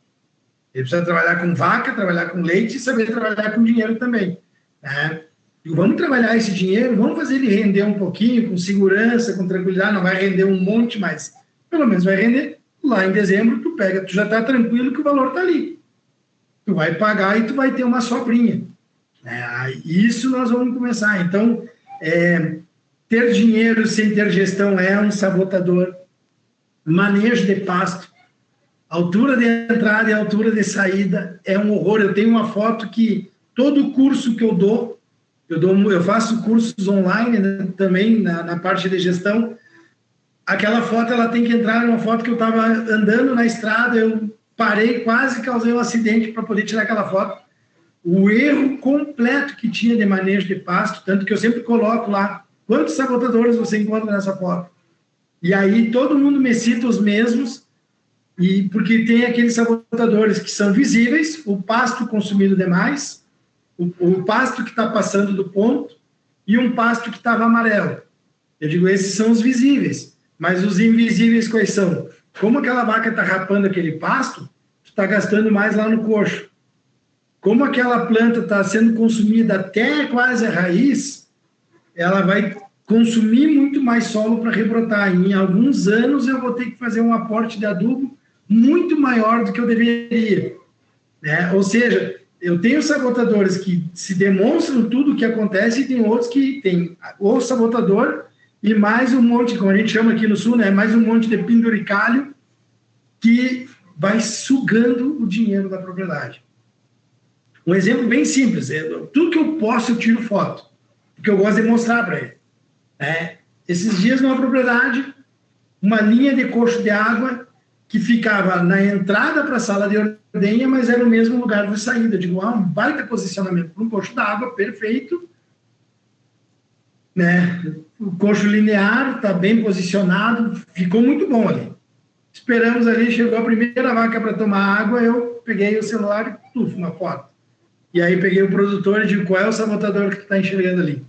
Ele precisa trabalhar com vaca, trabalhar com leite e saber trabalhar com dinheiro também. Né? E vamos trabalhar esse dinheiro, vamos fazer ele render um pouquinho, com segurança, com tranquilidade. Não vai render um monte, mas pelo menos vai render. Lá em dezembro, tu já está tranquilo que o valor está ali. Tu vai pagar e tu vai ter uma sobrinha. Isso nós vamos começar. Então, ter dinheiro sem ter gestão é um sabotador. Manejo de pasto, altura de entrada e altura de saída é um horror. Eu tenho uma foto que todo curso que eu faço cursos online, né, também na parte de gestão. Aquela foto, ela tem que entrar numa foto que eu estava andando na estrada, eu parei, quase causei um acidente para poder tirar aquela foto. O erro completo que tinha de manejo de pasto, tanto que eu sempre coloco lá, quantos sabotadores você encontra nessa foto? E aí todo mundo me cita os mesmos, porque tem aqueles sabotadores que são visíveis, o pasto consumido demais, o pasto que está passando do ponto e um pasto que estava amarelo. Eu digo, esses são os visíveis. Mas os invisíveis quais são? Como aquela vaca está rapando aquele pasto, está gastando mais lá no coxo. Como aquela planta está sendo consumida até quase a raiz, ela vai consumir muito mais solo para rebrotar. Em alguns anos eu vou ter que fazer um aporte de adubo muito maior do que eu deveria. Né? Ou seja, eu tenho sabotadores que se demonstram tudo o que acontece e tem outros que tem o sabotador e mais um monte, como a gente chama aqui no Sul, né? Mais um monte de penduricalho que vai sugando o dinheiro da propriedade. Um exemplo bem simples, tudo que eu posso eu tiro foto, porque eu gosto de mostrar para ele. Esses dias numa propriedade, uma linha de coxo de água que ficava na entrada para a sala de ordenha, mas era o mesmo lugar de saída. Eu digo, um baita posicionamento para um coxo d'água, perfeito. Né? O coxo linear está bem posicionado, ficou muito bom ali. Esperamos ali, chegou a primeira vaca para tomar água, eu peguei o celular e uma foto. E aí peguei o produtor e digo, qual é o sabotador que tu está enxergando ali?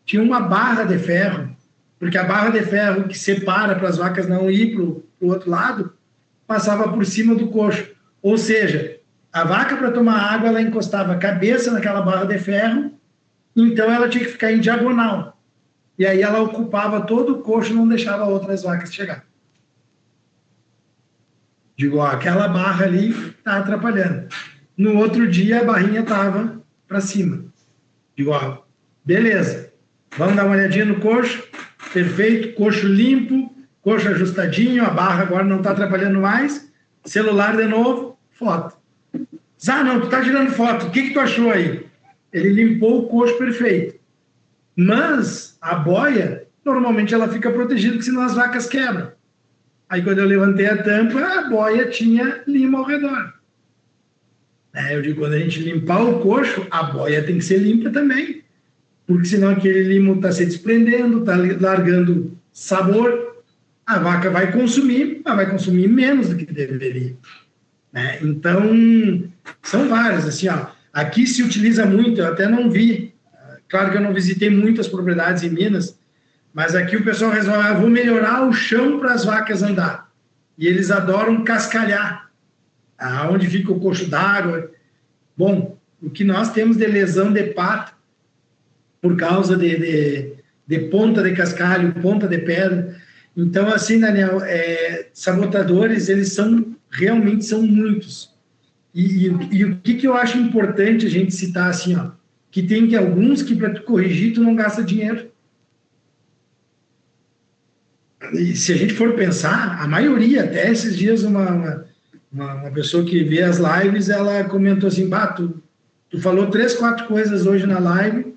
Tinha uma barra de ferro, porque a barra de ferro que separa para as vacas não ir para o outro lado, passava por cima do coxo. Ou seja, a vaca para tomar água, ela encostava a cabeça naquela barra de ferro, então ela tinha que ficar em diagonal. E aí ela ocupava todo o coxo e não deixava outras vacas chegar. Digo, ó, aquela barra ali está atrapalhando. No outro dia, a barrinha estava para cima. Digo, ó, beleza, vamos dar uma olhadinha no coxo. Perfeito, coxo limpo, coxo ajustadinho, a barra agora não está atrapalhando mais. Celular de novo, foto. Não, tu tá tirando foto, o que tu achou aí? Ele limpou o coxo perfeito. Mas a boia, normalmente ela fica protegida, porque senão as vacas quebram. Aí quando eu levantei a tampa, a boia tinha lima ao redor. Eu digo, quando a gente limpar o coxo, a boia tem que ser limpa também. Porque senão aquele limo está se desprendendo, está largando sabor, a vaca vai consumir, mas vai consumir menos do que deveria. Então, são várias. Assim, ó, aqui se utiliza muito, eu até não vi, claro que eu não visitei muitas propriedades em Minas, mas aqui o pessoal resolve, vou melhorar o chão para as vacas andar. E eles adoram cascalhar, onde fica o coxo d'água. Bom, o que nós temos de lesão de pato, por causa de ponta de cascalho, ponta de pedra. Então, assim, Daniel, sabotadores, eles realmente são muitos. E o que eu acho importante a gente citar, assim, ó, que tem alguns que para tu corrigir, tu não gasta dinheiro. E se a gente for pensar, a maioria, até esses dias, uma pessoa que vê as lives, ela comentou assim, tu falou 3, 4 coisas hoje na live,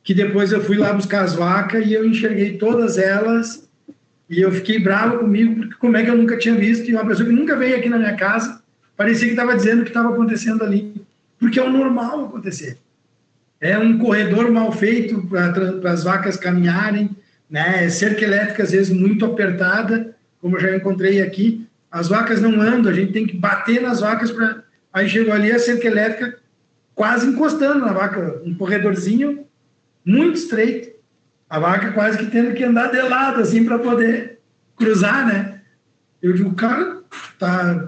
que depois eu fui lá buscar as vacas e eu enxerguei todas elas e eu fiquei bravo comigo, porque como é que eu nunca tinha visto, e uma pessoa que nunca veio aqui na minha casa, parecia que estava dizendo o que estava acontecendo ali, porque é o normal acontecer. É um corredor mal feito para as vacas caminharem, né? Cerca elétrica, às vezes, muito apertada, como eu já encontrei aqui, as vacas não andam, a gente tem que bater nas vacas para... Aí chegou ali a cerca elétrica quase encostando na vaca, um corredorzinho muito estreito, a vaca quase que tendo que andar de lado, assim, para poder cruzar, né? Eu digo, cara,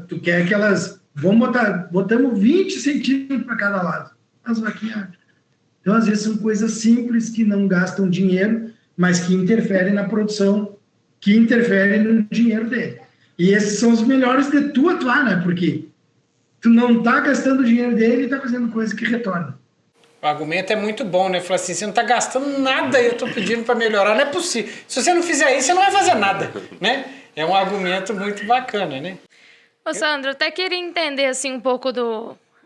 tu quer que elas... botamos 20 centímetros para cada lado. As vaquinhas... Então, às vezes, são coisas simples que não gastam dinheiro, mas que interferem na produção, que interferem no dinheiro dele. E esses são os melhores de tu atuar, né? Porque tu não tá gastando o dinheiro dele e tá fazendo coisa que retorna. O argumento é muito bom, né? Falar assim, você não está gastando nada e eu estou pedindo para melhorar. Não é possível. Se você não fizer isso, você não vai fazer nada, né? É um argumento muito bacana, né? Ô, Sandro, eu até queria entender assim, um pouco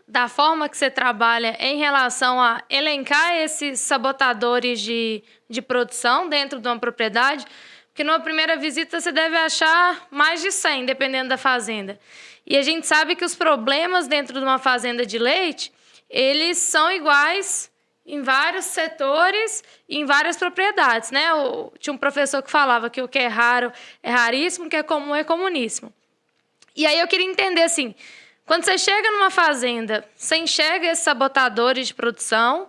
da forma que você trabalha em relação a elencar esses sabotadores de produção dentro de uma propriedade, porque numa primeira visita você deve achar mais de 100, dependendo da fazenda. E a gente sabe que os problemas dentro de uma fazenda de leite, eles são iguais em vários setores e em várias propriedades, né? Tinha um professor que falava que o que é raro é raríssimo, o que é comum é comuníssimo. E aí eu queria entender, assim, quando você chega numa fazenda, você enxerga esses sabotadores de produção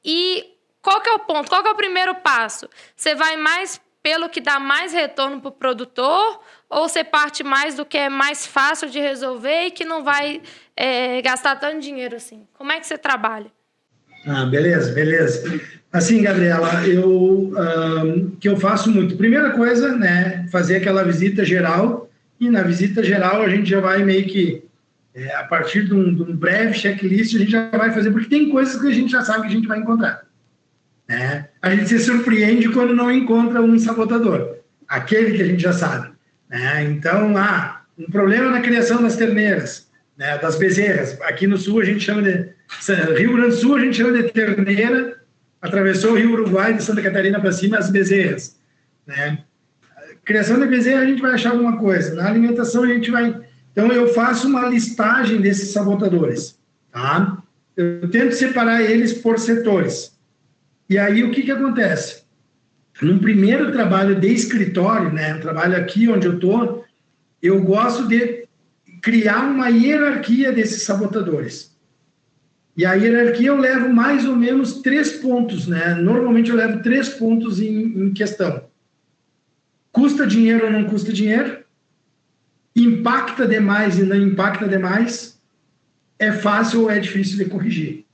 e qual que é o ponto, qual que é o primeiro passo? Você vai mais pelo que dá mais retorno para o produtor ou você parte mais do que é mais fácil de resolver e que não vai gastar tanto dinheiro assim? Como é que você trabalha? Beleza. Assim, Gabriela, que eu faço muito. Primeira coisa, né, fazer aquela visita geral, e na visita geral a gente já vai meio que, a partir de um breve checklist, a gente já vai fazer, porque tem coisas que a gente já sabe que a gente vai encontrar. Né? A gente se surpreende quando não encontra um sabotador, aquele que a gente já sabe. Né? Então, um problema na criação das terneiras, né, das bezerras. Aqui no sul a gente chama de... Rio Grande do Sul a gente chama de terneira, atravessou o Rio Uruguai de Santa Catarina para cima, as bezerras. Né? Criação de bezerra a gente vai achar alguma coisa. Na alimentação a gente vai... Então eu faço uma listagem desses sabotadores. Tá? Eu tento separar eles por setores. E aí o que acontece? Num primeiro trabalho de escritório, né, um trabalho aqui onde eu estou, eu gosto de criar uma hierarquia desses sabotadores. E a hierarquia eu levo mais ou menos 3 pontos, né? Normalmente eu levo 3 pontos em questão. Custa dinheiro ou não custa dinheiro? Impacta demais e não impacta demais? É fácil ou é difícil de corrigir?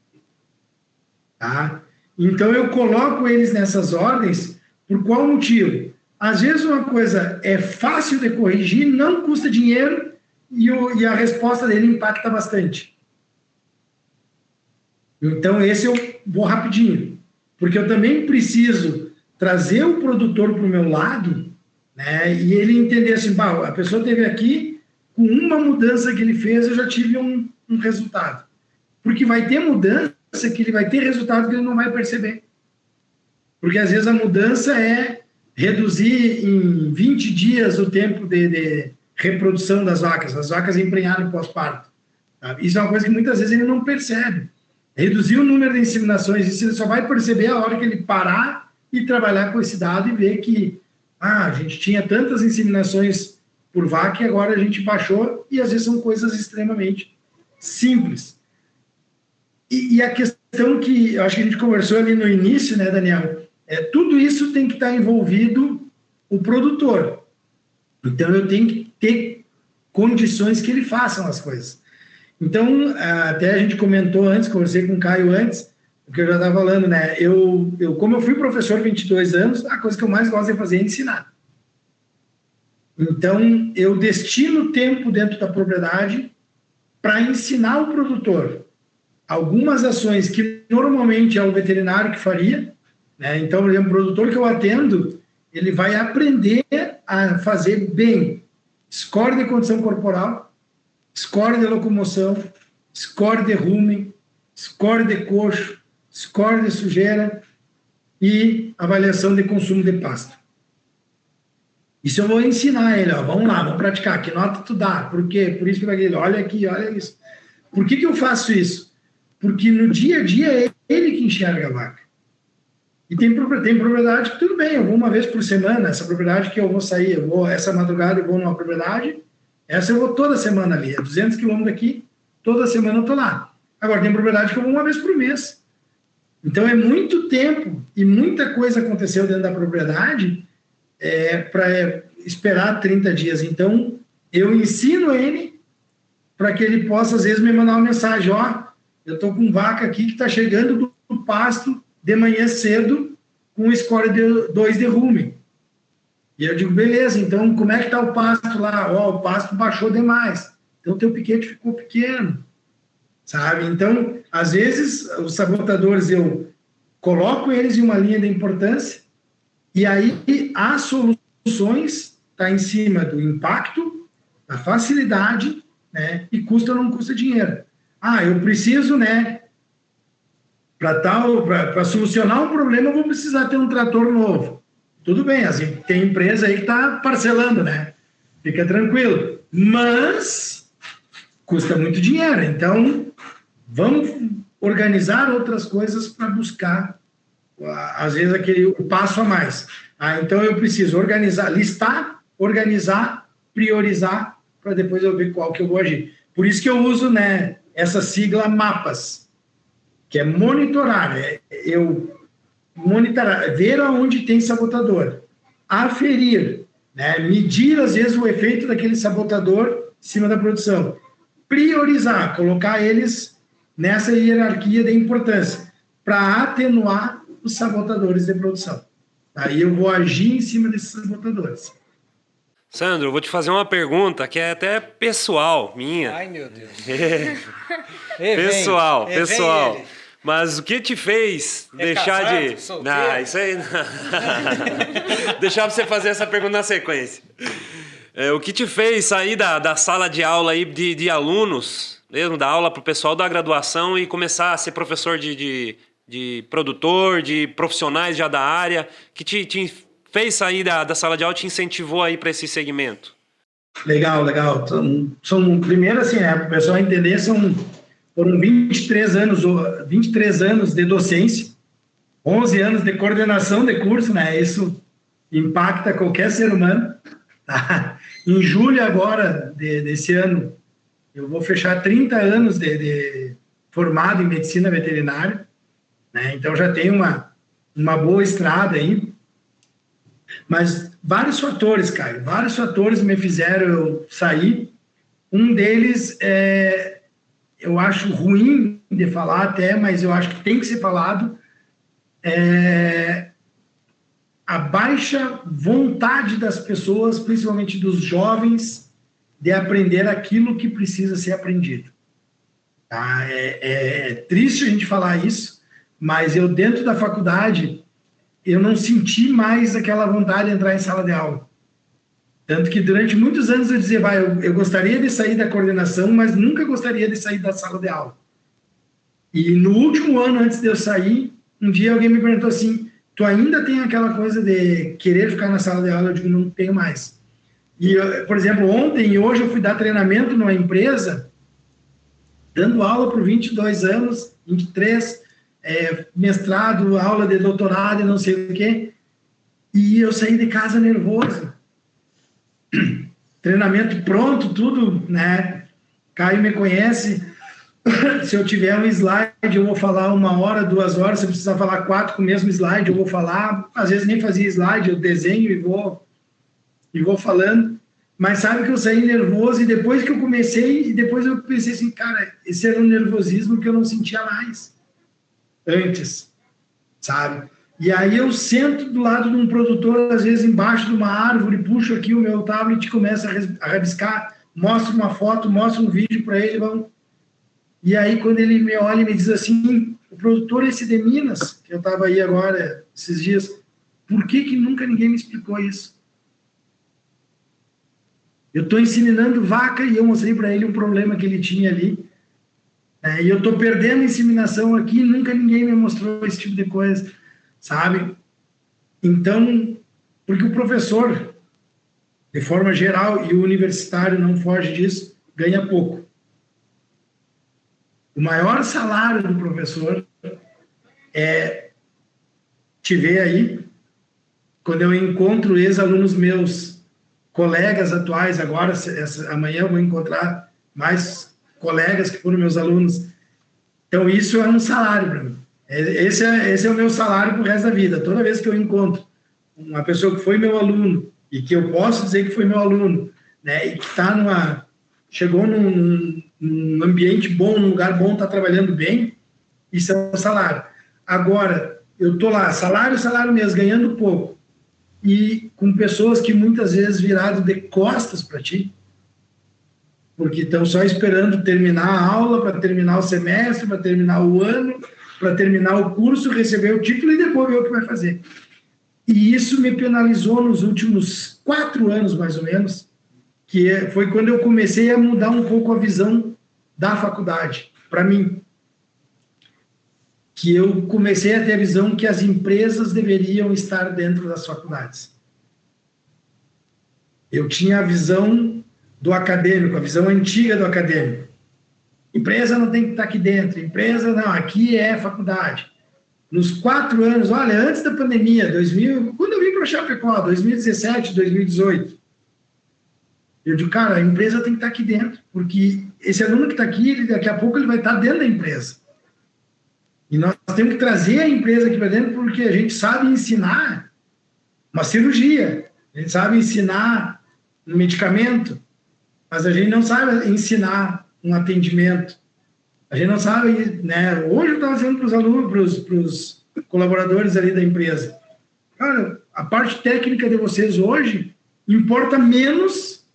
Tá? Então eu coloco eles nessas ordens, por qual motivo? Às vezes uma coisa é fácil de corrigir, não custa dinheiro e a resposta dele impacta bastante. Então esse eu vou rapidinho, porque eu também preciso trazer o produtor para o meu lado, né, e ele entender assim, a pessoa esteve aqui, com uma mudança que ele fez, eu já tive um resultado. Porque vai ter mudança que ele vai ter resultado que ele não vai perceber. Porque às vezes a mudança é reduzir em 20 dias o tempo de reprodução das vacas, as vacas emprenharem pós-parto. Tá? Isso é uma coisa que muitas vezes ele não percebe. Reduzir o número de inseminações, isso ele só vai perceber a hora que ele parar e trabalhar com esse dado e ver que a gente tinha tantas inseminações por vaca e agora a gente baixou, e às vezes são coisas extremamente simples. E a questão que eu acho que a gente conversou ali no início, né, Daniel, tudo isso tem que estar envolvido o produtor. Então eu tenho que ter condições que ele façam as coisas. Então, até a gente comentou antes, conversei com o Caio antes, o que eu já estava falando, né? Como eu fui professor 22 anos, a coisa que eu mais gosto de fazer é ensinar. Então, eu destino tempo dentro da propriedade para ensinar o produtor algumas ações que normalmente é o veterinário que faria, né? Então, por exemplo, o produtor que eu atendo, ele vai aprender a fazer bem score de condição corporal, score de locomoção, score de rumen, score de coxo, score de sujeira e avaliação de consumo de pasto. Isso eu vou ensinar ele, ó, vamos lá, vamos praticar, que nota tu dá, por quê? Por isso que ele, olha aqui, olha isso. Por que eu faço isso? Porque no dia a dia é ele que enxerga a vaca. E tem propriedade que tudo bem, eu vou uma vez por semana, essa propriedade que eu vou sair, essa madrugada eu vou numa propriedade, essa eu vou toda semana ali, é 200 quilômetros daqui, toda semana eu tô lá. Agora, tem propriedade que eu vou uma vez por mês. Então, é muito tempo e muita coisa aconteceu dentro da propriedade para esperar 30 dias. Então, eu ensino ele para que ele possa, às vezes, me mandar uma mensagem, eu estou com vaca aqui que está chegando do pasto de manhã cedo com score de 2 de rumen. E eu digo, beleza, então como é que está o pasto lá? O pasto baixou demais. Então, o teu piquete ficou pequeno, sabe? Então, às vezes, os sabotadores, eu coloco eles em uma linha de importância e aí as soluções tá em cima do impacto, da facilidade, né? E custa ou não custa dinheiro. Eu preciso, né? Para solucionar um problema, eu vou precisar ter um trator novo. Tudo bem, assim, tem empresa aí que está parcelando, né? Fica tranquilo. Mas custa muito dinheiro. Então, vamos organizar outras coisas para buscar, às vezes, o passo a mais. Então, eu preciso listar, organizar, priorizar, para depois eu ver qual que eu vou agir. Por isso que eu uso, né, essa sigla MAPAS, que é monitorar. Monitorar, ver aonde tem sabotador, aferir, né? Medir, às vezes, o efeito daquele sabotador em cima da produção, priorizar, colocar eles nessa hierarquia de importância, para atenuar os sabotadores de produção. Aí eu vou agir em cima desses sabotadores. Sandro, eu vou te fazer uma pergunta que é até pessoal, minha. Ai, meu Deus. Pessoal. Mas o que te fez deixar casado, de... solteiro? Não, isso aí não. Deixar você fazer essa pergunta na sequência. O que te fez sair da sala de aula aí de alunos, mesmo da aula para o pessoal da graduação e começar a ser professor de produtor, de profissionais já da área, que te fez sair da sala de aula, te incentivou aí para esse segmento? Legal. Primeiro, assim, né, para o pessoal entender, foram 23 anos de docência, 11 anos de coordenação de curso, né? Isso impacta qualquer ser humano, tá? Em julho agora, desse ano, eu vou fechar 30 anos de formado em medicina veterinária, né? Então já tenho uma boa estrada aí. Mas vários fatores, Caio, vários fatores me fizeram eu sair. Um deles, eu acho ruim de falar até, mas eu acho que tem que ser falado, a baixa vontade das pessoas, principalmente dos jovens, de aprender aquilo que precisa ser aprendido. Tá? É triste a gente falar isso, mas eu, dentro da faculdade, eu não senti mais aquela vontade de entrar em sala de aula. Tanto que durante muitos anos eu dizia, eu gostaria de sair da coordenação, mas nunca gostaria de sair da sala de aula. E no último ano, antes de eu sair, um dia alguém me perguntou assim, tu ainda tem aquela coisa de querer ficar na sala de aula? Eu digo, não tenho mais. E, por exemplo, ontem e hoje eu fui dar treinamento numa empresa, dando aula por 22 anos, 23, mestrado, aula de doutorado e não sei o quê, e eu saí de casa nervoso. Treinamento pronto, tudo, né? Caio me conhece. Se eu tiver um slide, eu vou falar 1 hora, 2 horas. Se eu precisar falar 4 com o mesmo slide, eu vou falar. Às vezes nem fazia slide, eu desenho e vou falando. Mas sabe que eu saí nervoso, e depois que eu comecei, e depois eu pensei assim, cara, esse era um nervosismo que eu não sentia mais antes, sabe? E aí eu sento do lado de um produtor, às vezes embaixo de uma árvore, puxo aqui o meu tablet e começo a rabiscar, mostro uma foto, mostro um vídeo para ele, e aí quando ele me olha e me diz assim, o produtor esse de Minas, que eu estava aí agora, esses dias, por que nunca ninguém me explicou isso? Eu estou inseminando vaca e eu mostrei para ele um problema que ele tinha ali, e eu estou perdendo a inseminação aqui e nunca ninguém me mostrou esse tipo de coisa, sabe? Então, porque o professor, de forma geral, e o universitário não foge disso, ganha pouco. O maior salário do professor é te ver aí, quando eu encontro ex-alunos meus, colegas atuais, agora, amanhã eu vou encontrar mais colegas que foram meus alunos. Então, isso é um salário para mim. Esse é o meu salário para o resto da vida. Toda vez que eu encontro uma pessoa que foi meu aluno, e que eu posso dizer que foi meu aluno, né, e que chegou num ambiente bom, num lugar bom, está trabalhando bem, isso é um salário. Agora, eu estou lá, salário mesmo, ganhando pouco, e com pessoas que muitas vezes viraram de costas para ti, porque estão só esperando terminar a aula, para terminar o semestre, para terminar o ano, para terminar o curso, receber o título e depois ver o que vai fazer. E isso me penalizou nos últimos 4 anos, mais ou menos, que foi quando eu comecei a mudar um pouco a visão da faculdade, para mim. Que eu comecei a ter a visão que as empresas deveriam estar dentro das faculdades. Eu tinha a visão do acadêmico, a visão antiga do acadêmico. Empresa não tem que estar aqui dentro, empresa não, aqui é faculdade. Nos 4 anos, olha, antes da pandemia, quando eu vim para o Chapecó, 2017, 2018, eu digo, cara, a empresa tem que estar aqui dentro, porque esse aluno que está aqui, daqui a pouco ele vai estar dentro da empresa. E nós temos que trazer a empresa aqui para dentro, porque a gente sabe ensinar uma cirurgia, a gente sabe ensinar um medicamento, mas a gente não sabe ensinar um atendimento. A gente não sabe, né? Hoje eu estava dizendo para os alunos, para os colaboradores ali da empresa, cara, a parte técnica de vocês hoje importa menos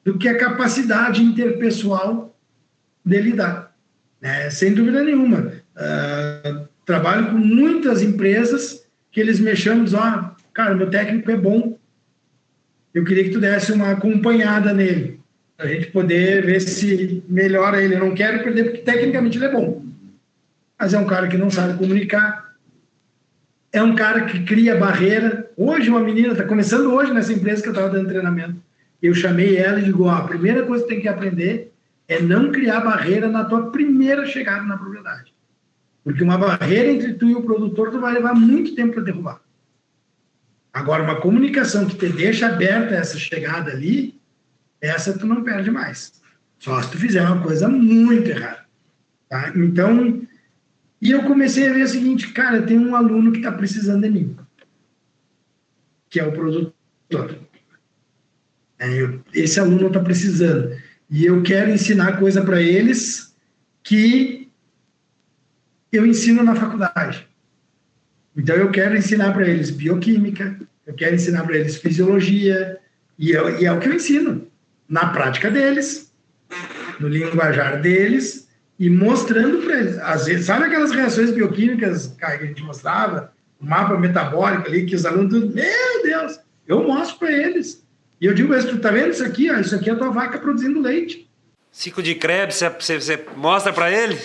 do que a capacidade interpessoal de lidar, né? Sem dúvida nenhuma. Trabalho com muitas empresas que eles me chamam e dizem, cara, meu técnico é bom, eu queria que tu desse uma acompanhada nele, para a gente poder ver se melhora ele. Eu não quero perder, porque tecnicamente ele é bom, mas é um cara que não sabe comunicar, é um cara que cria barreira. Hoje uma menina está começando hoje nessa empresa que eu estava dando treinamento, eu chamei ela e digo, a primeira coisa que tem que aprender é não criar barreira na tua primeira chegada na propriedade, porque uma barreira entre tu e o produtor tu vai levar muito tempo para derrubar. Agora, uma comunicação que te deixa aberta essa chegada ali, essa tu não perde mais. Só se tu fizer uma coisa muito errada. Tá? Então, e eu comecei a ver o seguinte, cara, tem um aluno que está precisando de mim, que é o produtor. Esse aluno está precisando. E eu quero ensinar coisa para eles que eu ensino na faculdade. Então, eu quero ensinar para eles bioquímica, eu quero ensinar para eles fisiologia, e é o que eu ensino, na prática deles, no linguajar deles, e mostrando para eles. Às vezes, sabe aquelas reações bioquímicas, cara, que a gente mostrava? O mapa metabólico ali, que os alunos, meu Deus, eu mostro para eles. E eu digo, mas tu tá vendo isso aqui? Ó, isso aqui é a tua vaca produzindo leite. Ciclo de Krebs, você mostra para ele?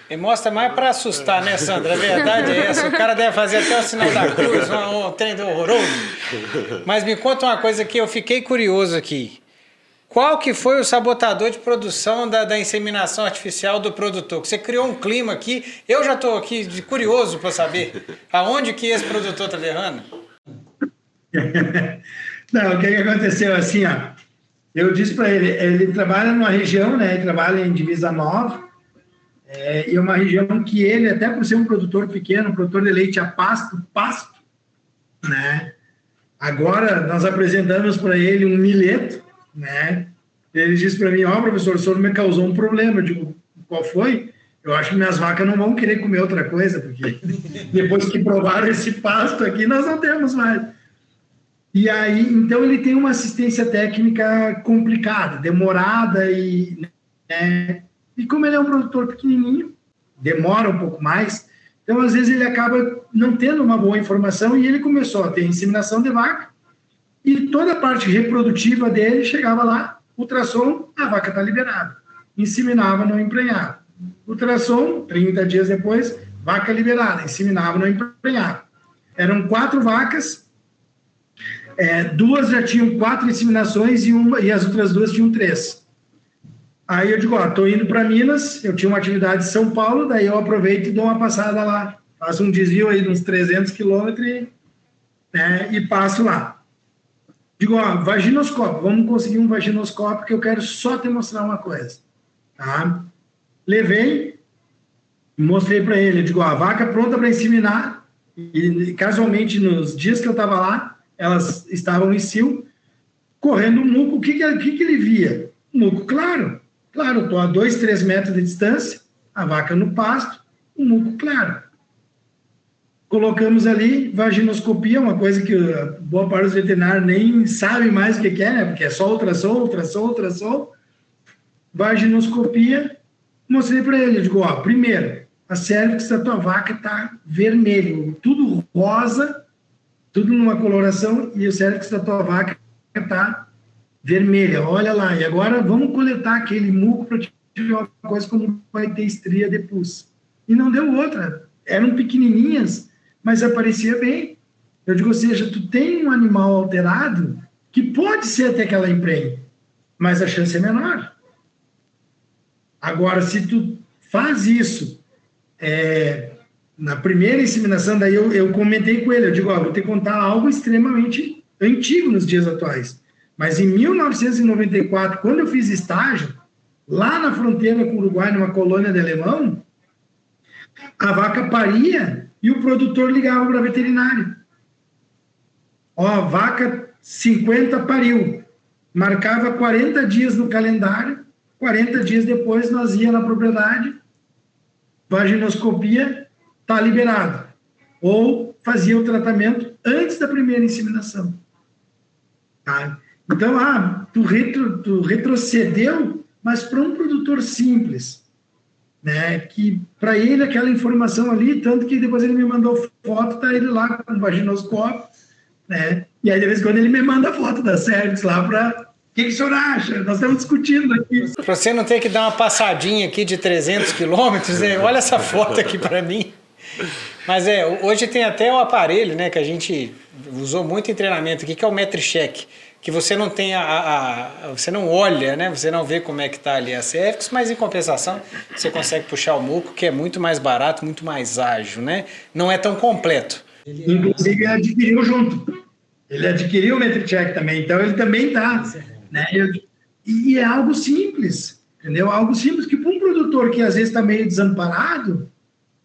Ele mostra mais para assustar, né, Sandra? A verdade é essa. O cara deve fazer até o sinal da cruz, um trem horroroso. Mas me conta uma coisa que eu fiquei curioso aqui. Qual que foi o sabotador de produção da inseminação artificial do produtor? Que você criou um clima aqui. Eu já estou aqui curioso para saber aonde que esse produtor está errando. Não, o que aconteceu assim, ó. Eu disse para ele trabalha numa região, né? Ele trabalha em Divisa Nova. E é uma região que ele, até por ser um produtor pequeno, produtor de leite a pasto, né? Agora, nós apresentamos para ele um milheto, né? Ele disse para mim, professor, o senhor me causou um problema. Eu digo, qual foi? Eu acho que minhas vacas não vão querer comer outra coisa, porque depois que provaram esse pasto aqui, nós não temos mais. E aí, então, ele tem uma assistência técnica complicada, demorada né? E como ele é um produtor pequenininho, demora um pouco mais, então às vezes ele acaba não tendo uma boa informação e ele começou a ter inseminação de vaca e toda a parte reprodutiva dele chegava lá, ultrassom, a vaca está liberada. Inseminava, não emprenhava. Ultrassom, 30 dias depois, vaca liberada, inseminava, não emprenhava. Eram 4 vacas, 2 já tinham 4 inseminações e as outras 2 tinham 3. Aí eu digo, tô indo para Minas, eu tinha uma atividade em São Paulo, daí eu aproveito e dou uma passada lá. Faço um desvio aí de uns 300 quilômetros, né, e passo lá. Digo, vaginoscópio, vamos conseguir um vaginoscópio que eu quero só te mostrar uma coisa. Tá? Levei, mostrei para ele, eu digo, a vaca pronta para inseminar, e casualmente nos dias que eu estava lá, elas estavam em cio, correndo um muco. O que ele via? Muco claro, estou a 2, 3 metros de distância, a vaca no pasto, um muco claro. Colocamos ali vaginoscopia, uma coisa que boa parte dos veterinários nem sabe mais o que é, né? Porque é só ultrassom. Vaginoscopia, mostrei para ele, eu digo, primeiro, a cérvix da tua vaca está vermelho, tudo rosa, tudo numa coloração, e o cérvix da tua vaca está vermelha, olha lá. E agora vamos coletar aquele muco para te ver uma coisa como vai ter estria de pus. E não deu outra. Eram pequenininhas, mas aparecia bem. Eu digo, ou seja, tu tem um animal alterado que pode ser até que ela emprenhe, mas a chance é menor. Agora, se tu faz isso na primeira inseminação, daí eu comentei com ele, eu digo, vou te contar algo extremamente antigo nos dias atuais. Mas em 1994, quando eu fiz estágio, lá na fronteira com o Uruguai, numa colônia de alemão, a vaca paria e o produtor ligava para a veterinária. Vaca 50 pariu. Marcava 40 dias no calendário, 40 dias depois nós ia na propriedade, vaginoscopia, está liberado. Ou fazia o tratamento antes da primeira inseminação. Tá? Então, tu retrocedeu, mas para um produtor simples, né? Que para ele aquela informação ali, tanto que depois ele me mandou foto, tá ele lá com o vaginoscópio, né? E aí de vez em quando ele me manda foto da cervix lá para... O que o senhor acha? Nós estamos discutindo aqui. Para você não ter que dar uma passadinha aqui de 300 quilômetros, olha essa foto aqui para mim. Mas hoje tem até o aparelho, né, que a gente usou muito em treinamento aqui, que é o MetriCheck, que você não tem você não olha, né, você não vê como é que está ali a cervix, mas em compensação você consegue puxar o muco, que é muito mais barato, muito mais ágil, né? Não é tão completo. Inclusive, ele adquiriu junto. Ele adquiriu o Metricheck também, então ele também está. Né? E é algo simples, entendeu? Algo simples que para um produtor que às vezes está meio desamparado,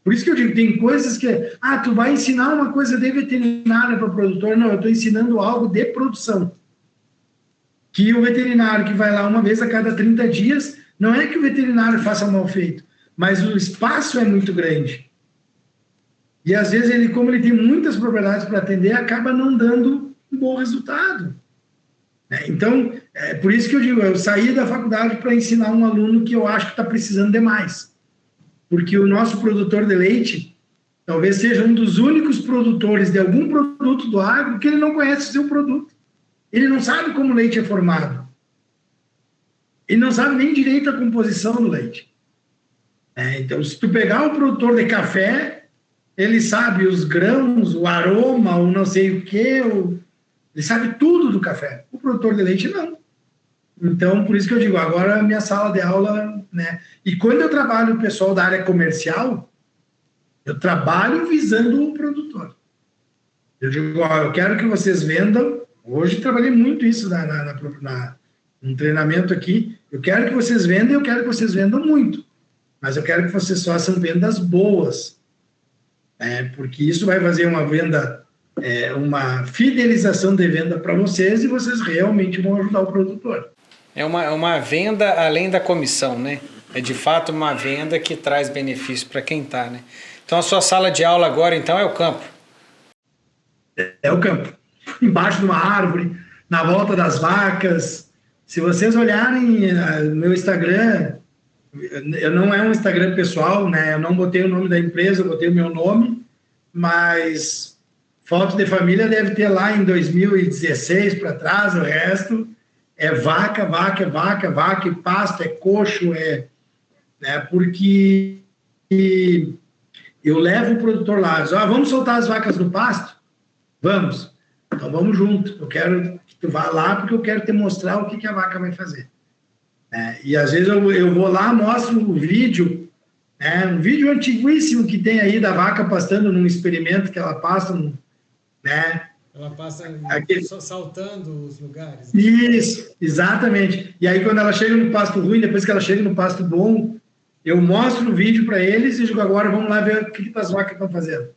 por isso que eu digo, tem coisas que... tu vai ensinar uma coisa de veterinária para o produtor. Não, eu estou ensinando algo de produção. Que o veterinário que vai lá uma vez a cada 30 dias, não é que o veterinário faça mal feito, mas o espaço é muito grande. E às vezes, como ele tem muitas propriedades para atender, acaba não dando um bom resultado. Então, é por isso que eu digo, eu saí da faculdade para ensinar um aluno que eu acho que está precisando de mais. Porque o nosso produtor de leite talvez seja um dos únicos produtores de algum produto do agro que ele não conhece o seu produto. Ele não sabe como o leite é formado. Ele não sabe nem direito a composição do leite. Então, se tu pegar o produtor de café, ele sabe os grãos, o aroma, o não sei o quê, ele sabe tudo do café. O produtor de leite, não. Então, por isso que eu digo, agora a minha sala de aula... né? E quando eu trabalho o pessoal da área comercial, eu trabalho visando o produtor. Eu digo, eu quero que vocês vendam. Hoje trabalhei muito isso no treinamento aqui. Eu quero que vocês vendam, eu quero que vocês vendam muito. Mas eu quero que vocês façam vendas boas. Porque isso vai fazer uma venda, uma fidelização de venda para vocês e vocês realmente vão ajudar o produtor. É uma venda além da comissão, né? É de fato uma venda que traz benefício para quem está, né? Então a sua sala de aula agora, então, é o campo? É o campo. Embaixo de uma árvore, na volta das vacas. Se vocês olharem no meu Instagram, não é um Instagram pessoal, né? Eu não botei o nome da empresa, eu botei o meu nome, mas foto de família deve ter lá em 2016 para trás, o resto é vaca, e pasto, é coxo, porque eu levo o produtor lá, diz, vamos soltar as vacas no pasto? Vamos. Então vamos junto. Eu quero que tu vá lá porque eu quero te mostrar o que a vaca vai fazer. E às vezes eu vou lá, mostro um vídeo, um vídeo antiguíssimo que tem aí da vaca pastando num experimento que ela passa, Ela passa saltando os lugares. Isso, exatamente. E aí quando ela chega no pasto ruim, depois que ela chega no pasto bom, eu mostro o vídeo para eles e digo, agora vamos lá ver o que as vacas estão fazendo.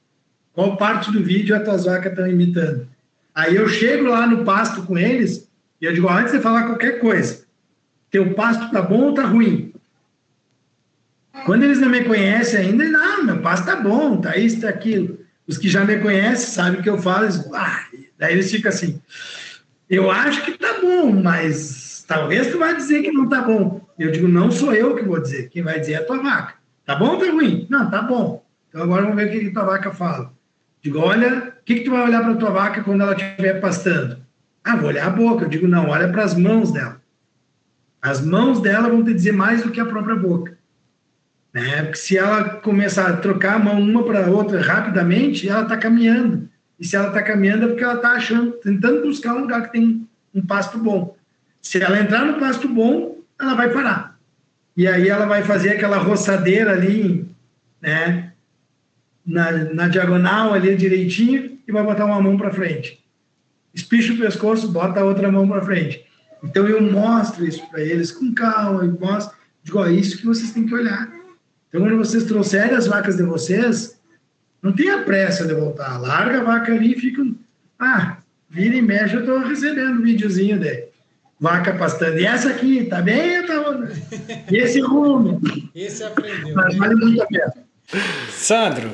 Qual parte do vídeo as tuas vacas estão imitando. Aí eu chego lá no pasto com eles e eu digo, antes de falar qualquer coisa, teu pasto tá bom ou tá ruim? Quando eles não me conhecem ainda, não, meu pasto tá bom, tá isso, tá aquilo. Os que já me conhecem sabem o que eu falo, daí eles ficam assim, eu acho que tá bom, mas talvez tu vai dizer que não tá bom. Eu digo, não sou eu que vou dizer, quem vai dizer é a tua vaca. Tá bom ou tá ruim? Não, tá bom. Então agora vamos ver o que a tua vaca fala. Digo, olha, o que tu vai olhar para tua vaca quando ela estiver pastando? Vou olhar a boca. Eu digo, não, olha para as mãos dela. As mãos dela vão te dizer mais do que a própria boca. Porque se ela começar a trocar a mão uma para a outra rapidamente, ela está caminhando. E se ela está caminhando é porque ela está tentando buscar um lugar que tem um pasto bom. Se ela entrar no pasto bom, ela vai parar. E aí ela vai fazer aquela roçadeira ali, na diagonal ali direitinho e vai botar uma mão para frente. Espicha o pescoço, bota a outra mão para frente. Então eu mostro isso para eles com calma, eu mostro, digo, é isso que vocês têm que olhar. Então quando vocês trouxerem as vacas de vocês, não tenha pressa de voltar, larga a vaca ali e fica, vira e mexe, eu estou recebendo um videozinho de vaca pastando. E essa aqui, tá bem? E esse rumo? Esse aprendeu. Mas vale muito a pena. Sandro,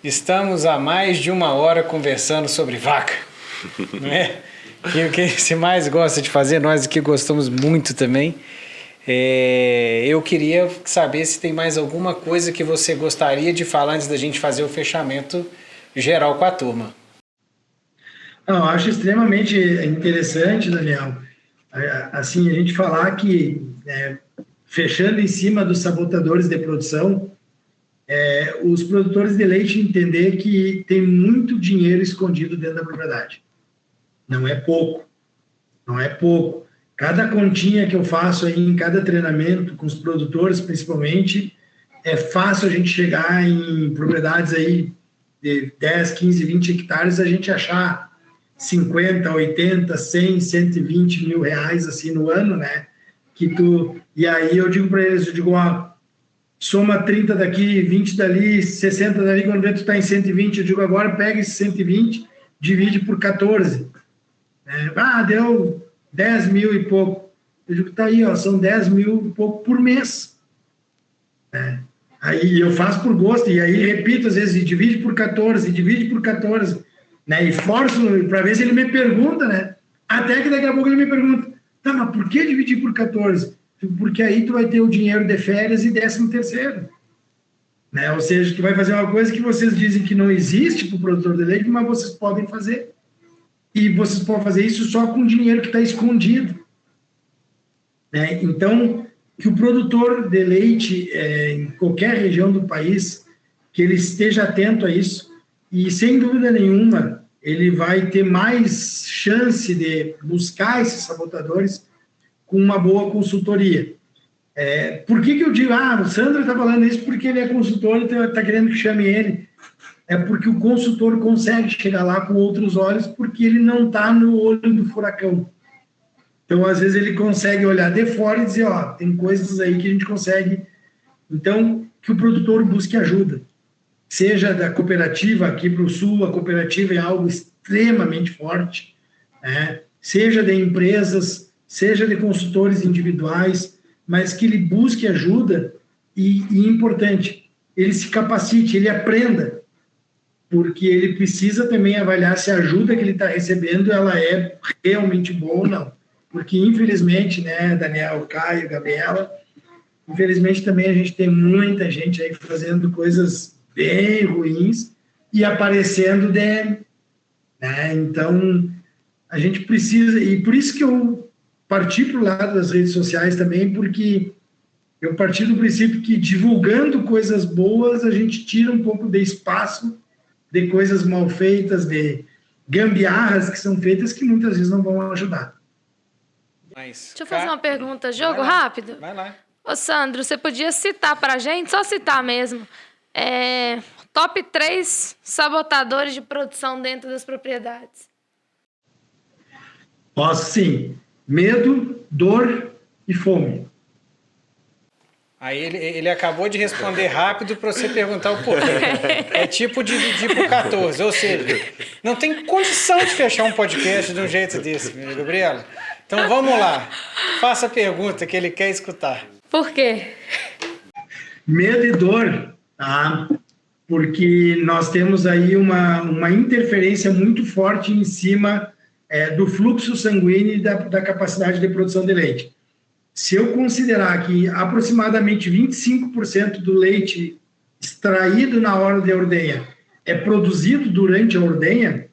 estamos há mais de 1 hora conversando sobre vaca, não é? E o que você mais gosta de fazer, nós aqui gostamos muito também. Eu queria saber se tem mais alguma coisa que você gostaria de falar antes da gente fazer o fechamento geral com a turma. Eu acho extremamente interessante, Daniel, assim, a gente falar que, fechando em cima dos sabotadores de produção, os produtores de leite entender que tem muito dinheiro escondido dentro da propriedade. Não é pouco. Não é pouco. Cada continha que eu faço aí em cada treinamento, com os produtores principalmente, é fácil a gente chegar em propriedades aí de 10, 15, 20 hectares, a gente achar 50, 80, 100, 120 mil reais assim no ano, né? E aí eu digo para eles, ó, soma 30 daqui, 20 dali, 60 dali, quando vê tu está em 120, eu digo, agora pega esse 120, divide por 14. Deu 10 mil e pouco. Eu digo, tá aí, ó, são 10 mil e pouco por mês. Aí eu faço por gosto, e aí repito, às vezes, divide por 14, né? E forço para ver se ele me pergunta, né? Até que daqui a pouco ele me pergunta, tá, mas por que dividir por 14? Porque aí tu vai ter o dinheiro de férias e 13º, né? Ou seja, tu vai fazer uma coisa que vocês dizem que não existe para o produtor de leite, mas vocês podem fazer. E vocês podem fazer isso só com dinheiro que está escondido, né? Então, que o produtor de leite, em qualquer região do país, que ele esteja atento a isso, e sem dúvida nenhuma, ele vai ter mais chance de buscar esses sabotadores com uma boa consultoria. Por que eu digo, o Sandro está falando isso porque ele é consultor e está querendo que chame ele? É porque o consultor consegue chegar lá com outros olhos porque ele não está no olho do furacão. Então, às vezes, ele consegue olhar de fora e dizer, tem coisas aí que a gente consegue. Então, que o produtor busque ajuda. Seja da cooperativa aqui para o sul, a cooperativa é algo extremamente forte, né? Seja de empresas, seja de consultores individuais, mas que ele busque ajuda e importante, ele se capacite, ele aprenda, porque ele precisa também avaliar se a ajuda que ele está recebendo ela é realmente boa ou não. Porque, infelizmente, né, Daniel, Caio, Gabriela, infelizmente também a gente tem muita gente aí fazendo coisas bem ruins e aparecendo né? Então, a gente precisa, e por isso que eu parti para o lado das redes sociais também, porque eu parti do princípio que divulgando coisas boas, a gente tira um pouco de espaço de coisas mal feitas, de gambiarras que são feitas que muitas vezes não vão ajudar. Deixa eu fazer uma pergunta, jogo rápido. Vai lá. Ô, Sandro, você podia citar pra gente, só citar mesmo, top 3 sabotadores de produção dentro das propriedades. Posso sim. Medo, dor e fome. Aí ele acabou de responder rápido para você perguntar o porquê. É tipo dividir por 14, ou seja, não tem condição de fechar um podcast de um jeito desse, Gabriela. Então vamos lá, faça a pergunta que ele quer escutar. Por quê? Medo e dor, tá? Porque nós temos aí uma interferência muito forte em cima do fluxo sanguíneo e da capacidade de produção de leite. Se eu considerar que aproximadamente 25% do leite extraído na hora de ordenha é produzido durante a ordenha,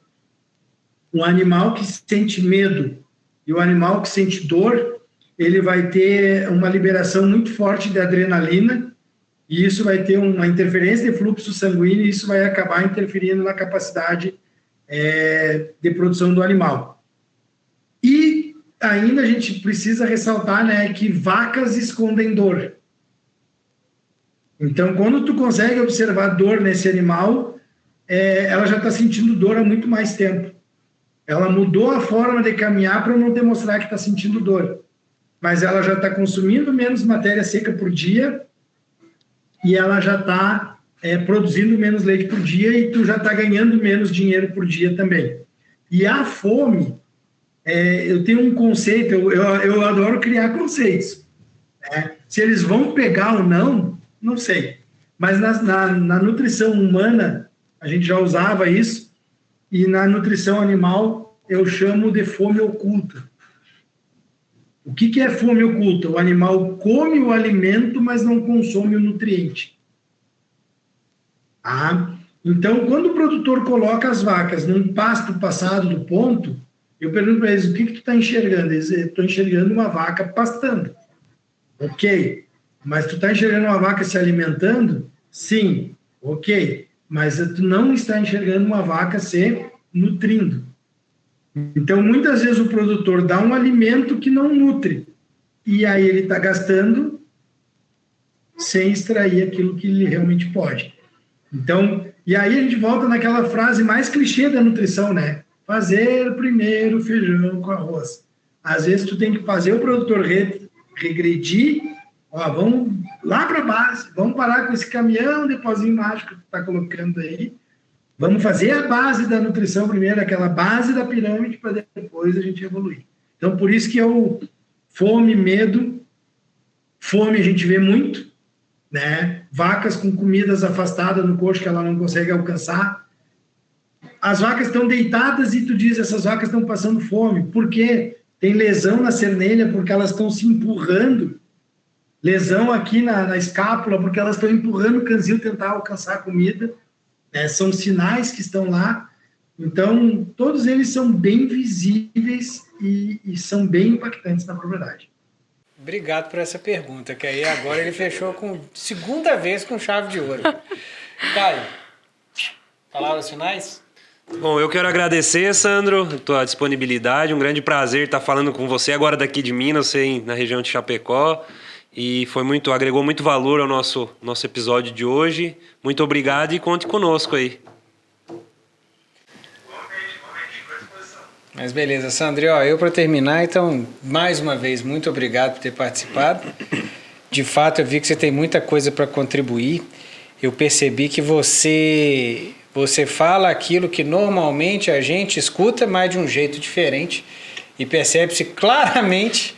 um animal que sente medo e o animal que sente dor, ele vai ter uma liberação muito forte de adrenalina e isso vai ter uma interferência de fluxo sanguíneo e isso vai acabar interferindo na capacidade de produção do animal. E ainda a gente precisa ressaltar, né, que vacas escondem dor. Então, quando tu consegue observar dor nesse animal, ela já está sentindo dor há muito mais tempo. Ela mudou a forma de caminhar para não demonstrar que está sentindo dor. Mas ela já está consumindo menos matéria seca por dia e ela já está produzindo menos leite por dia e tu já está ganhando menos dinheiro por dia também. E a fome, eu tenho um conceito, eu adoro criar conceitos. Né? Se eles vão pegar ou não sei. Mas na nutrição humana, a gente já usava isso, e na nutrição animal, eu chamo de fome oculta. O que é fome oculta? O animal come o alimento, mas não consome o nutriente. Então, quando o produtor coloca as vacas num pasto passado do ponto, eu pergunto para eles, o que tu está enxergando? Eles, estou enxergando uma vaca pastando. Ok, mas tu está enxergando uma vaca se alimentando? Sim, ok, mas tu não está enxergando uma vaca se nutrindo. Então, muitas vezes o produtor dá um alimento que não nutre, e aí ele está gastando sem extrair aquilo que ele realmente pode. Então, E aí a gente volta naquela frase mais clichê da nutrição, né? Fazer primeiro feijão com arroz. Às vezes tu tem que fazer o produtor regredir, ó, vamos lá para a base, vamos parar com esse caminhão de pozinho mágico que tu está colocando aí, vamos fazer a base da nutrição primeiro, aquela base da pirâmide, para depois a gente evoluir. Então, por isso que fome, medo, fome a gente vê muito, né? Vacas com comidas afastadas no coxo que ela não consegue alcançar. As vacas estão deitadas e tu diz, essas vacas estão passando fome. Por quê? Tem lesão na cernelha porque elas estão se empurrando. Lesão aqui na escápula porque elas estão empurrando o canzil tentar alcançar a comida. São sinais que estão lá. Então, todos eles são bem visíveis e são bem impactantes na propriedade. Obrigado por essa pergunta, que aí agora ele fechou segunda vez com chave de ouro. Caio, palavras finais? Bom, eu quero agradecer, Sandro, a tua disponibilidade. Um grande prazer estar falando com você agora daqui de Minas, você na região de Chapecó. E agregou muito valor ao nosso episódio de hoje. Muito obrigado e conte conosco aí. Mas beleza, Sandro. Ó, eu para terminar, então, mais uma vez, muito obrigado por ter participado. De fato, eu vi que você tem muita coisa para contribuir. Eu percebi que você fala aquilo que normalmente a gente escuta, mas de um jeito diferente. E percebe-se claramente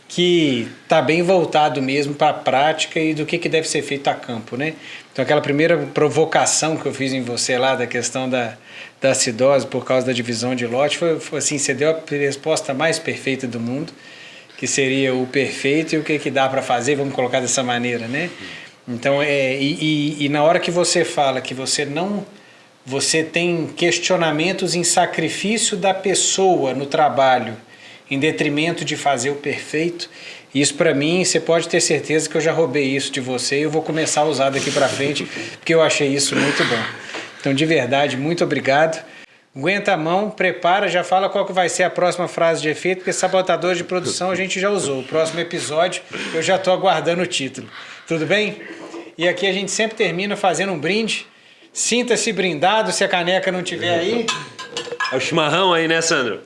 que está bem voltado mesmo para a prática e do que deve ser feito a campo, né? Então, aquela primeira provocação que eu fiz em você lá, da questão da acidose por causa da divisão de lote, foi assim, você deu a resposta mais perfeita do mundo, que seria o perfeito e o que dá para fazer, vamos colocar dessa maneira, né? Então, na hora que você fala que você tem questionamentos em sacrifício da pessoa no trabalho, em detrimento de fazer o perfeito, isso para mim, você pode ter certeza que eu já roubei isso de você e eu vou começar a usar daqui para frente, porque eu achei isso muito bom. Então, de verdade, muito obrigado. Aguenta a mão, prepara, já fala qual que vai ser a próxima frase de efeito, porque sabotador de produção a gente já usou. O próximo episódio eu já estou aguardando o título. Tudo bem? E aqui a gente sempre termina fazendo um brinde. Sinta-se brindado se a caneca não tiver aí. É o chimarrão aí, né, Sandro?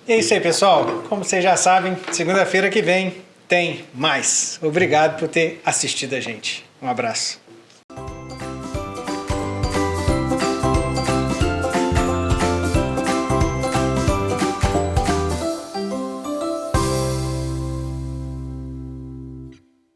E é isso aí, pessoal. Como vocês já sabem, segunda-feira que vem tem mais. Obrigado por ter assistido a gente. Um abraço.